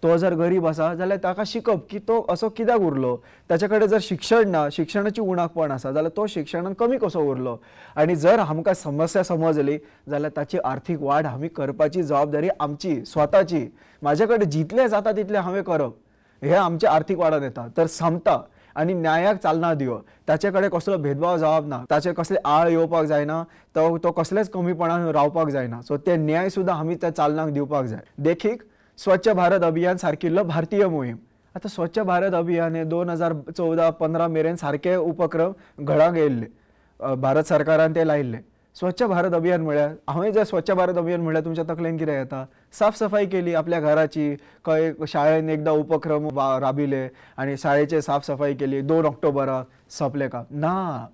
तो जर गरीब आसा जाल्यार ताका शिकप की तो असो कित्याक उरलो. ताचे कडेन जर शिक्षण ना, शिक्षणाची उणाकपण आसा जाल्यार तो शिक्षणान कमी कसो उरलो. आणि जर आमकां समस्या समजली जाल्यार ताची आर्थीक वाड आमी करपाची जबाबदारी आमची स्वताची. म्हाजे कडेन जितले जाता तितले हांवें करप, हे आमच्या आर्थीक वाडान येता. तर समता आनी न्यायाक चालना दिवप, ताचे कडेन कसलो भेदभाव जावप ना, ताचेर कसले आळ येवपाक जायना, तो कसलेच कमीपणान रावपाक जायना. सो ते न्याय सुद्दां आमी त्या चालनाक दिवपाक जाय. देखीक स्वच्छ भारत अभियान सारकिल्लो भारतीय मोहीम. आता स्वच्छ भारत अभियान हे 2014-15 मेरेन सारखे उपक्रम घडाक येयल्ले, भारत सरकारान ते लायिल्ले. स्वच्छ भारत अभियान म्हळ्यार हांवें जर स्वच्छ भारत अभियान म्हळ्यार तुमच्या तकलेन कितें येता? साफ सफाई केली आपल्या घराची, खंय शाळेन एकदा उपक्रम राबिले आनी शाळेची साफ सफाई केली, 2 ऑक्टोबराक सोंपलें काम ना.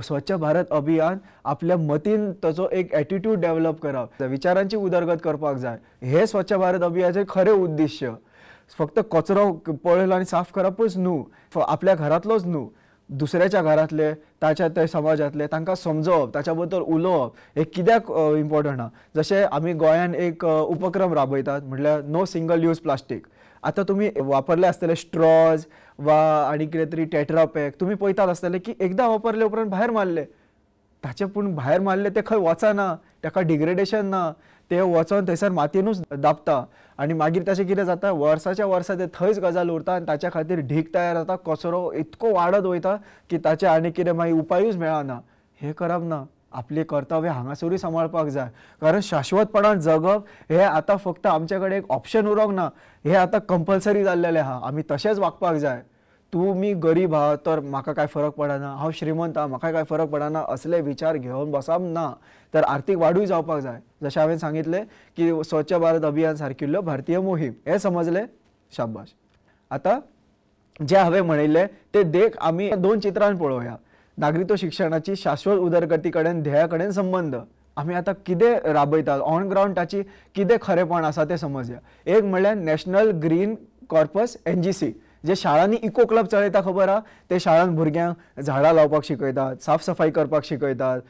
स्वच्छ भारत अभियान आपल्या मतीन ताचो एक एटिट्यूड डेव्हलप करप, विचारांची उदरगत करपाक जाय. हे स्वच्छ भारत अभियानाचे खरे उद्दिश्य. फक्त कचरो पळयलो आनी साफ करपूच न्हू, आपल्या घरांतलोच न्हू, दुसऱ्याच्या घरांतले, ताच्या ते समाजातले तांकां समजोवप, ताच्या बद्दल उलोवप, हे कित्याक इम्पॉर्टंट आहा. जशें आमी गोंयान एक उपक्रम राबयतात म्हटल्यार नो सिंगल यूज प्लास्टीक. आतां तुमी वापरले आसतले स्ट्रॉज वा आनी कितें तरी टेट्रा पॅक तुमी पळयतात आसतले की एकदां वापरले उपरांत भायर मारले, ताचे पूण भायर मारले ते खंय वचना, ताका डिग्रेडेशन ना, ते वचोन थंयसर मातयेनूच दाबता आनी मागीर ताचें कितें जाता, वर्साच्या वर्सा ते थंयच गजाल उरता आनी ताच्या खातीर ढीग तयार जाता, कचरो इतको वाडत वयता की ताचे आनी कितें मागीर उपायूच मेळना. हे करप ना. आपली कर्तव्य हांगासरूय सांबाळपाक जाय, कारण शाश्वतपणान जगप हे आतां फक्त आमचे कडेन एक ऑप्शन उरोंक ना, हे आतां कंपल्सरी जाल्लेलें आहा. आमी तशेंच वागपाक जाय. तुमी गरीब आहा तर म्हाका काय फरक पडना, हांव श्रीमंत आहा म्हाका काय फरक पडना, असले विचार घेवन बसप ना. तर आर्थीक वाडूय जावपाक जाय. जशें हांवें सांगितलें की स्वच्छ भारत अभियान सारकिल्लो भारतीय मोहीम, हे समजले, शाबाश. आतां जे हांवें म्हणिल्लें ते देख आमी 2 चित्रांत पळोवया. नागरिकत्व शिक्षणाची शाश्वत उदरगती कडेन ध्येया कडेन संबंध. आमी आतां कितें राबयतात ऑन ग्रावंड, ताची कितें खरेपण आसा तें समजया. एक म्हणल्यार नॅशनल ग्रीन कॉर्पस NGC, जे शाळांनी इको क्लब चलयता खबर आहा. ते शाळांत भुरग्यांक झाडां लावपाक शिकयतात, साफ सफाई करपाक शिकयतात,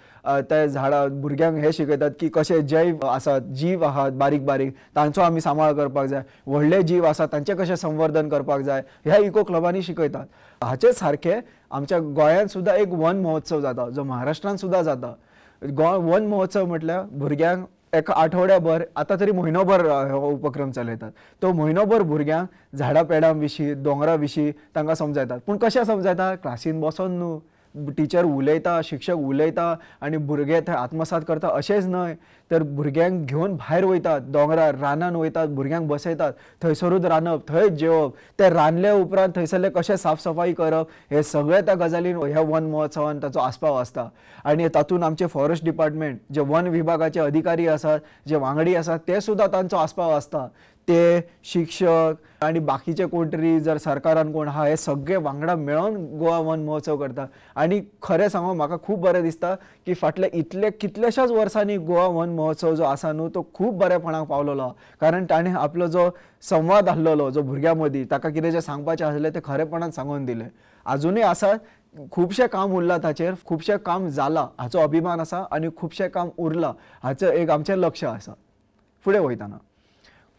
ते झाडां भुरग्यांक हे शिकयतात की कशे जैव आसात, जीव आहात बारीक बारीक, तांचो आमी सांबाळ करपाक जाय, व्हडले जीव आसात तांचें कशें संवर्धन करपाक जाय, ह्या इको क्लबांनी शिकयतात. हाचे सारखे आमच्या गोंयांत सुद्दां एक वन महोत्सव जाता, जो महाराष्ट्रांत सुद्दां जाता. वन महोत्सव म्हटल्यार भुरग्यांक एका आठवड्याभर, आतां तरी म्हयनोभर हो उपक्रम चलयतात. तो म्हयनोभर भुरग्यांक झाडां पेडां विशीं, दोंगरां विशीं तांकां समजायतात. पूण कशें समजायता? क्लासीन बसोन न्हू, टिचर उलयता, शिक्षक उलयता आनी भुरगे थंय आत्मसात करता अशेंच न्हय, तर भुरग्यांक घेवन भायर वयतात, दोंगरार रानान वयतात, भुरग्यांक बसयतात, थंयसरूच रांदप, थंयच जेवप, ते रांदले उपरांत थंयसरले कशें साफ सफाई करप, हे सगळे त्या गजालीन ह्या वन महोत्सवान ताचो आस्पाव आसता. आनी तातूंत आमचे फॉरेस्ट डिपार्टमेंट, जे वन विभागाचे अधिकारी आसात, जे वांगडी आसात, ते सुद्दां तांचो आस्पाव आसता. ते शिक्षक आनी बाकीचे कोण तरी जर सरकारान कोण आहा, हे सगळे वांगडा मेळोन गोवा वन महोत्सव करता. आनी खरें सांगूं म्हाका खूब बरें दिसता की फाटल्या कितल्याशाच वर्सांनी गोवा वन महोत्सव जो आसा न्हू, तो खूब बरेपणाक पावलेलो. कारण ताणें आपलो जो संवाद आसलेलो, जो भुरग्यां मदीं ताका कितें जें सांगपाचें आसलें तें खरेपणान सांगून दिलें. आजुनूय आसा, खुबशें काम उरलां ताचेर, खुबशें काम जालां हाचो अभिमान आसा आनी खुबशें काम उरलां हाचें एक आमचें लक्ष आसा. फुडें वयताना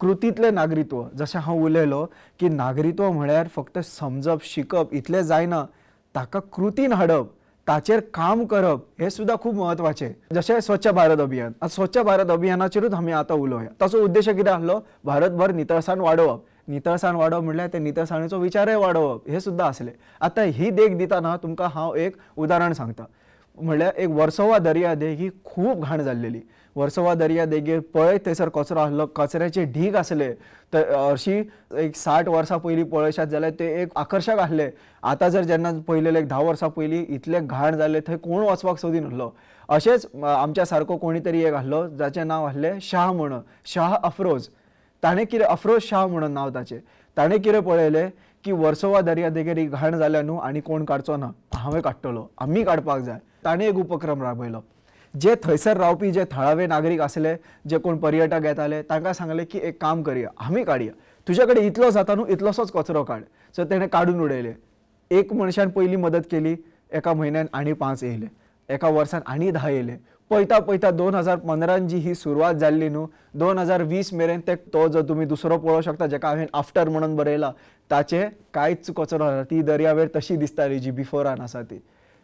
कृतींतलें नागरित्व, जशें हांव उलयलो की नागरित्व म्हळ्यार फक्त समजप शिकप इतलें जायना, ताका कृतीन हाडप, ताचेर काम करप, हे सुद्दां खूब म्हत्वाचें. जशें स्वच्छ भारत अभियान, स्वच्छ भारत अभियानाचेरूच आमी आतां उलोवया. ताचो उद्देश कितें आसलो? भारतभर नितळसाण वाडोवप. नितळसाण वाडोवप म्हळ्यार ते नितळसाणीचो विचारय वाडोवप, हे सुद्दां आसलें. आतां ही देख दितना तुमकां हांव एक उदाहरण सांगता. म्हळ्यार एक वर्सोवा दर्या देग ही खूब घाण जाल्लेली. वर्सोवा दर्या देगेर पळय थंयसर कचरो आसलो, कचऱ्याचे ढीग आसले. तर हरशीं एक 60 वर्सां पयलीं पळयशात जाल्यार ते एक आकर्शक आसले. आतां जर जेन्ना पळयलें एक 10 वर्सां पयलीं इतलें घाण जाल्लें, थंय कोण वचपाक सोदिनासलो. अशेंच आमच्या सारको कोणी तरी एक आसलो, जाचें नांव आसलें शाह म्हणून, शाह अफरोज. ताणें कितें, अफरोज शाह म्हणून नांव ताचें, ताणें कितें पळयलें की वर्सोवा दर्या देगेर ही घाण जाल्या न्हू आनी कोण काडचो ना, हांवें काडटलो, आमी काडपाक जाय. ताणें एक उपक्रम राबयलो. जे थंयसर रावपी जे थळावे नागरीक आसले, जे कोण पर्यटक येताले, तांकां सांगलें की एक काम करया, आमी काडया, तुजे कडेन इतलो जाता न्हू इतलोसोच कचरो काड. सो तेणें काडून उडयले. एक मनशान पयलीं मदत केली, एका म्हयन्यान आनी 5 येयले, एका वर्सान आनी 10 येयले. पळयता पळयता 2015 जी ही सुरवात जाल्ली न्हू, 2020 मेरेन ते तो जो तुमी दुसरो पळोवंक शकता, जेका हांवें आफ्टर म्हणून बरयला, ताचे कांयच कचरो ना. ती दर्यावेळ तशी दिसताली जी बिफोरान आसा ती.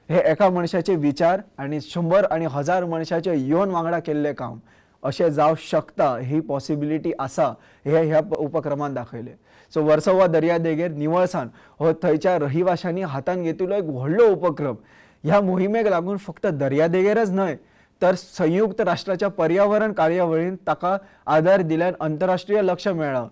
हे एका मनशाचे विचार आनी 100 आनी 1000 मनशाचे येवन वांगडा केल्लें काम. अशें जावं शकता, ही पॉसिबिलिटी आसा हे ह्या उपक्रमान दाखयले. सो वर्सोवा दर्यादेगेर निवळसाण हो थंयच्या रहिवाशांनी हातान घेतिल्लो एक व्हडलो उपक्रम. ह्या मोहिमेक लागून फक्त दर्यादेगेरच न्हय तर संयुक्त राष्ट्राच्या पर्यावरण कार्यावळीन ताका आदार दिल्यान आंतरराष्ट्रीय लक्ष मेळ्ळां.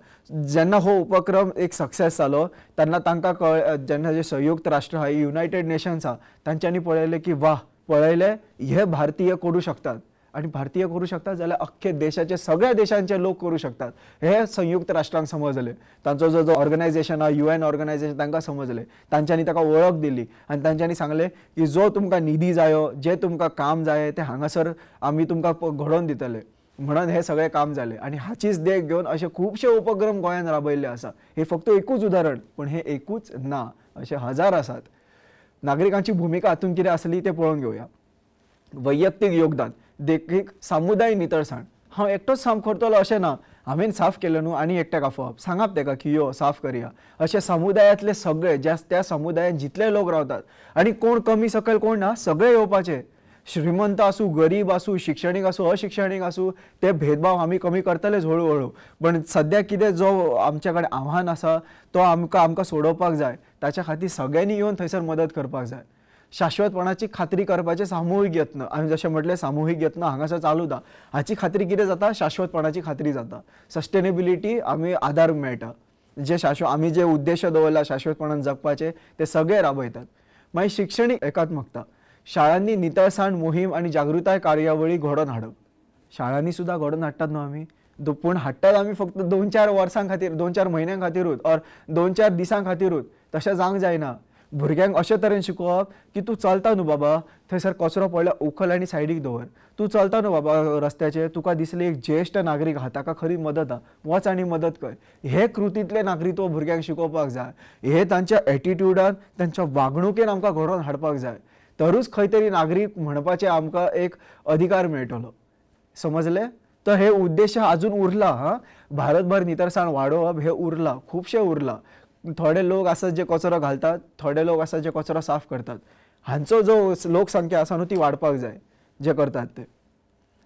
जेन्ना हो उपक्रम एक सक्सेस जालो तेन्ना तांकां जेन्ना जे संयुक्त राष्ट्र आहा, युनायटेड नेशन्स आहा, तांच्यांनी पळयलें की वाह, पळयलें हे भारतीय करू शकतात आणि भारतीय करू शकतात जाल्यार अख्खे देशाचे सगळ्या देशांचे लोक करू शकतात हे संयुक्त राष्ट्रांक समजले. तांचो जो ऑर्गनायझेशन आहा, UN ऑर्गनायझेशन, तांकां समजले. तांच्यांनी ताका वळख दिली आनी तांच्यांनी सांगले की जो तुमकां निधी जायो, जे तुमकां काम जाय ते हांगासर आमी तुमकां घडोवन दितले. म्हणून हे सगळे काम जाले आणि हाचीच देख घेवन असे खूबशे उपक्रम गोंयांत राबयल्ले आसा. हे फक्त एकूच उदाहरण, पण हे एकूच ना, असे हजार आसात. नागरिकांची भूमिका हातून कितें आसली ते पळोवन घेवया. वैयक्तीक योगदान, देखीक समुदाय नितळसाण. हांव एकटोच साफ करतलो अशें ना, हांवें साफ केलें न्हू आनी एकट्याक आफोवप, सांगप ताका की यो साफ करया. अशे समुदायांतले सगळे त्या समुदायात जितले लोक रावतात आनी कोण कमी सकयल कोण ना, सगळे येवपाचे. श्रीमंत आसूं, गरीब आसूं, शिक्षणीक आसूं, अशिक्षणीक आसूं, ते भेदभाव आमी कमी करतलेच हळू हळू. पण सद्या कितें जो आमच्या कडेन आव्हान आसा तो आमकां सोडोवपाक जाय. ताच्या खातीर सगळ्यांनी येवन थंयसर मदत करपाक जाय. शाश्वतपणाची खात्री करपाचे सामुहीक यत्न, हांवें जशें म्हटलें सामुहीक यत्न हांगासर चालू दा. हाची खात्री कितें जाता, शाश्वतपणाची खात्री जाता. सस्टेनेबिलिटी आमी आदार मेळटा. जे आमी जे उद्देश दवरला शाश्वतपणान जगपाचे ते सगळे राबयतात. मागीर शिक्षणीक एकात्मकता, शाळांनी नितळसाण मोहीम आनी जागृताय कार्यावळी घडोवन हाडप. शाळांनी सुद्दां घडोवन हाडटात न्हू आमी, पूण हाडटात आमी फक्त 2-4 वर्सां खातीर, 2-4 म्हयन्यां खातीरूच ऑर 2-4 दिसां खातीरूच. तशें जावंक जायना. भुरग्यांक अशे तरेन शिकोवप की तूं चलता न्हू बाबा, थंयसर कचरो पडल्यार उखल आनी सायडीक दवर. तूं चलता न्हू बाबा रस्त्याचेर, तुका दिसली एक ज्येश्ठ नागरीक आहा, ताका खरी मदत आहा, वच आनी मदत कर. हे कृतींतले नागरित्व भुरग्यांक शिकोवपाक जाय. हे तांच्या एटिट्यूडान, तांच्या वागणुकेन आमकां घडोवन हाडपाक जाय. तरूच खंय तरी नागरीक म्हणपाचे आमकां एक अधिकार मेळटलो. समजले? तर हे उद्देश अजून उरला. भारतभर नितळसाण वाडोवप हे उरला, खुबशे उरला. थोडे लोक आसात जे कचरो घालतात, थोडे लोक आसात जे कचरो साफ करतात. हांचो जो लोकसंख्या आसा न्हू ती वाडपाक जाय जे करतात ते.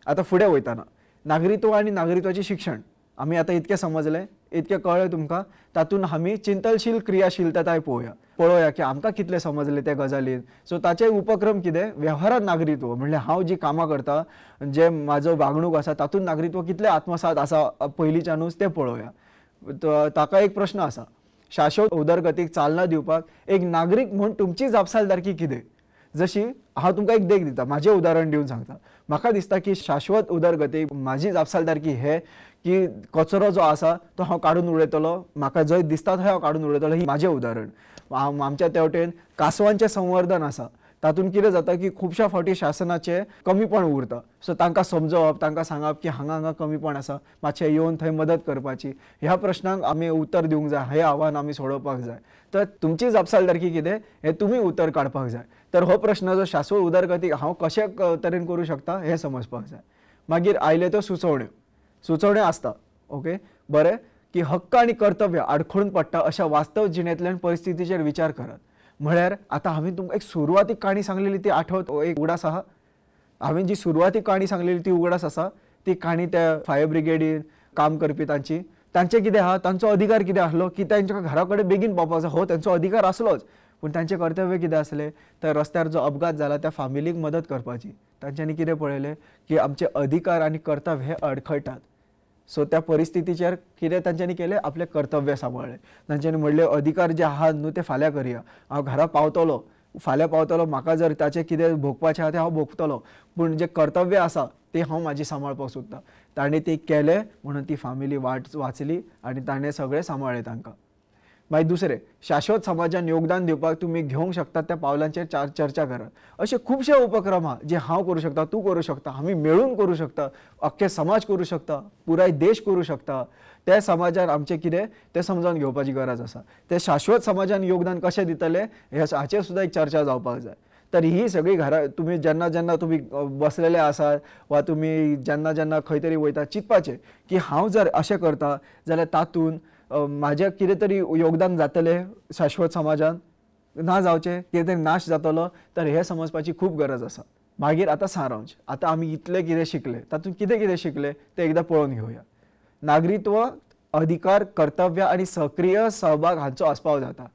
आतां फुडें वयताना नागरित्व आनी नागरित्वाचें शिक्षण आमी आतां इतकें समजलें, इतकें कळ्ळें तुमकां. तातूंत आमी चिंतनशील क्रियाशीलताय पळोवया की आमकां कितलें समजलें ते गजालीन. सो ताचे उपक्रम कितें, वेव्हारांत नागरित्व म्हणल्यार हांव जी कामां करतां, जे म्हाजो वागणूक आसा तातूंत नागरित्व कितलें आत्मसात आसा पयलींच्यानूच ते पळोवया. ताका एक प्रश्न आसा, शाश्वत उदरगतीक चालना दिवपाक एक नागरीक म्हूण तुमची जापसालदारकी कितें. जशी हांव तुमकां एक देख दिता, म्हाजें उदाहरण दिवन सांगता. म्हाका दिसता की शाश्वत उदरगतीक म्हाजी जापसालदारकी हे की कचरो जो आसा तो हांव काडून उडयतलो, म्हाका जंय दिसता थंय हांव काडून उडयतलो. ही म्हाजें उदाहरण. आमच्या तेवटेन कांसवांचें संवर्धन आसा. तातूंत कितें जाता की खुबश्या फावटी शासनाचें कमीपण उरता. सो तांकां समजोवप, तांकां सांगप की हांगा कमीपण आसा, मातशें येवन थंय मदत करपाची. ह्या प्रश्नांक आमी उत्तर दिवंक जाय, हें आव्हान आमी सोडोवपाक जाय. तर तुमची जापसालदारकी कितें हें तुमी उतर काडपाक जाय. तर हो प्रश्न जो शाश्वत उदरगतीक हांव कशे तरेन करूं शकता हें समजपाक जाय. मागीर आयले त्यो सुचोवण्यो आसता. ओके, बरें, की हक्क आनी कर्तव्य आडखळून पडटा अशा वास्तव जिणेंतल्यान परिस्थितीचेर विचार करात. म्हळ्यार आतां हांवें तुमकां एक सुरवातीक काणी सांगलेली ती आठवत, एक उगडास आहा. हांवें जी सुरवातीक काणी सांगलेली ती उगडास आसा. ती काणी त्या फायर ब्रिगेडीन काम करपी तांचें कितें आहा, तांचो अधिकार कितें आसलो की तांच्या घरा कडेन बेगीन पावपाक जाय. हो तांचो अधिकार आसलोच, पूण तांचें कर्तव्य कितें आसलें, तर रस्त्यार जो अपघात जाला त्या फामिलीक मदत करपाची. तांच्यांनी कितें पळयलें की आमचे अधिकार आनी कर्तव्य हे अडखळटात. सो त्या परिस्थितीचेर कितें तांच्यांनी केलें, आपलें कर्तव्य सांबाळ्ळें. तांच्यांनी म्हणलें अधिकार जे आहात न्हू ते फाल्यां करया. हांव घरा पावतलो, फाल्यां पावतलो, म्हाका जर ताचें कितें भोगपाचें आहा तें हांव भोगतलो, पूण जें कर्तव्य आसा तें हांव म्हाजी सांबाळपाक सोदतां. ताणें तें केलें म्हणून ती फामिली वाचली आनी ताणें सगळें सांबाळ्ळें तांकां. मागीर दुसरें, शाश्वत समाजान योगदान दिवपाक तुमी घेवंक शकतात त्या पावलांचेर चर्चा करात. अशे खुबशे उपक्रम आहा जे हांव करूं शकता, तूं करूं शकता, आमी मेळून करूं शकता, अख्खे समाज करूं शकता, पुराय देश करूं शकता. त्या समाजान आमचें कितें तें समजून घेवपाची गरज आसा. ते शाश्वत समाजान योगदान कशें दितले हाचेर सुद्दां एक चर्चा जावपाक जाय. तर ही सगळी घरां तुमी जेन्ना तुमी बसलेले आसात वा तुमी जेन्ना खंय तरी वयता, चिंतपाचें की हांव जर अशें करता जाल्यार तातूंत म्हाजें कितें तरी योगदान जातलें शाश्वत समाजान, ना जावचें, कितें तरी नाश जातलो. तर हें समजपाची खूब गरज आसा. मागीर आता सारांश. आता आमी इतले कितें शिकले, तातूंत कितें कितें शिकले ते एकदां पळोवन घेवया. नागरिकत्व अधिकार, कर्तव्य आणि सक्रिय सहभाग हांचो आस्पाव जाता.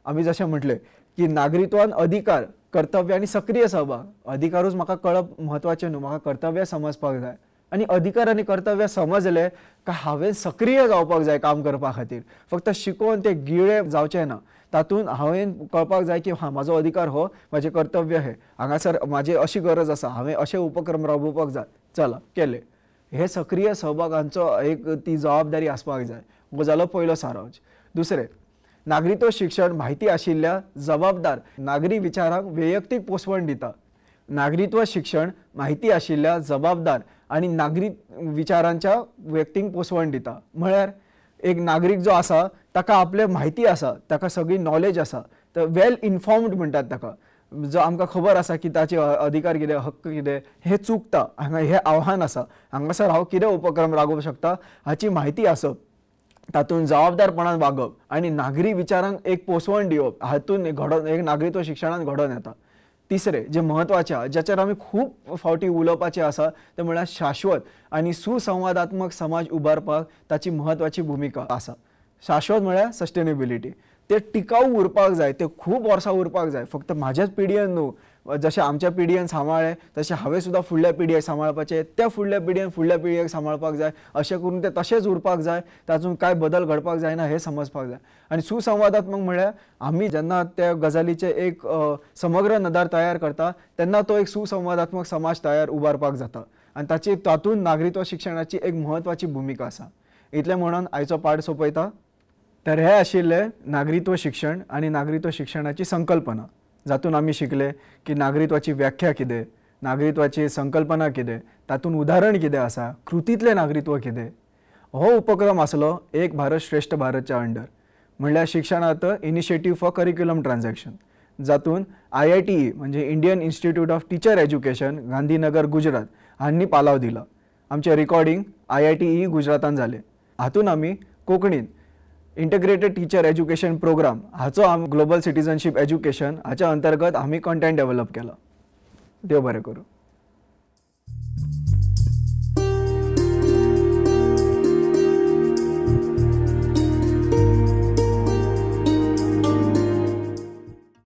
आमी जशें म्हटलें की नागरिकत्वान अधिकार, कर्तव्य आणि सक्रिय सहभाग. अधिकारूच म्हाका कळप म्हत्वाचें न्हू, म्हाका कर्तव्य समजपाक जाय. आणि अधिकार आणि कर्तव्य समजले का हांवें सक्रिय जावपाक जाय काम करपा खातीर. फक्त शिकून ते गिळे जावचे ना. तातूंत हांवें कळपाक जाय की हां म्हाजो अधिकार हो, म्हजें कर्तव्य हे, हांगासर म्हाजी अशी गरज आसा, हांवें अशे उपक्रम राबोवपाक जाय, चला केले. हे सक्रिय सहभागांचो एक ती जबाबदारी आसपाक जाय. हो जालो पयलो सारांश. दुसरें, नागरिकत्व शिक्षण म्हायती आशिल्ल्या जबाबदार नागरी विचारांक वैयक्तीक पोसवण दिता. नागरिकत्व शिक्षण माहिती आशिल्ल्या जबाबदार आणि नागरिक विचारांच्या व्यक्तींक पोसवण दिता. म्हळ्यार एक नागरीक जो आसा ताका आपले माहिती आसा, ताका सगळी नॉलेज आसा, तर वेल इन्फॉर्म्ड म्हणटात ताका. जो आमकां खबर आसा की ताचे अधिकार कितें, हक्क कितें, हे चुकता, हांगा हे आव्हान आसा, हांगासर हांव कितें उपक्रम राबोवंक शकता हाची माहिती आसप, तातूंत जबाबदारपणान वागप आणि नागरी विचारांक एक पोसवण दिवप, हातूंत घडोवन एक नागरिकत्व शिक्षणांत घडोवन येता. तिसरें जे म्हत्वाचें, जाचेर आमी खूब फावटी उलोवपाचें आसा, तें म्हळ्यार शाश्वत आनी सुसंवादात्मक समाज उबारपाक ताची म्हत्वाची भुमिका आसा. शाश्वत म्हळ्यार सस्टेनेबिलिटी. ते टिकाऊ उरपाक जाय, ते खूब वर्सां उरपाक जाय. फक्त म्हाज्याच पिडयेन न्हू, जशें आमच्या पिडयेन सांबाळ्ळे तशें हांवें सुद्दां फुडल्या पिडयेक सांबाळपाचें, त्या फुडल्या पिडयेक सांबाळपाक जाय. अशें करून ते तशेंच उरपाक जाय, तातूंत कांय बदल घडपाक जायना हें समजपाक जाय. आनी सुसंवादात्मक म्हळ्यार आमी जेन्ना त्या गजालीचे एक समग्र नदर तयार करता तेन्ना तो एक सुसंवादात्मक समाज उबारपाक जाता. आनी तातूंत नागरिकत्व शिक्षणाची एक म्हत्वाची भुमिका आसा. इतलें म्हणून आयचो पाठ सोंपयता. तर हे आशिल्ले नागरिकत्व शिक्षण आणि नागरिकत्व शिक्षणाची संकल्पना, जातून आमी शिकले की नागरिकत्वाची व्याख्या कितें, नागरिकत्वाची संकल्पना कितें, तातूंत उदाहरण कितें आसा, कृतींतलें नागरिकत्व कितें. हो उपक्रम आसलो एक भारत श्रेष्ठ भारतच्या अंडर, म्हणल्यार शिक्षणात इनिशिएटिव्ह फॉर करिक्युलम ट्रान्झॅक्शन, जातून IITE म्हणजे Indian institute of teacher education Gandhinagar Gujarat हांणी पालव दिला. आमचे रिकॉर्डिंग IITE गुजरातान जालें. हातून आमी कोंकणीन इंटग्रेटेड टीचर एज्युकेशन प्रोग्राम हाचो ग्लोबल सिटीजनशीप एज्युकेशन हाच्या अंतर्गत आमी कंटेंट डेव्हलप केला. देव बरें करूं.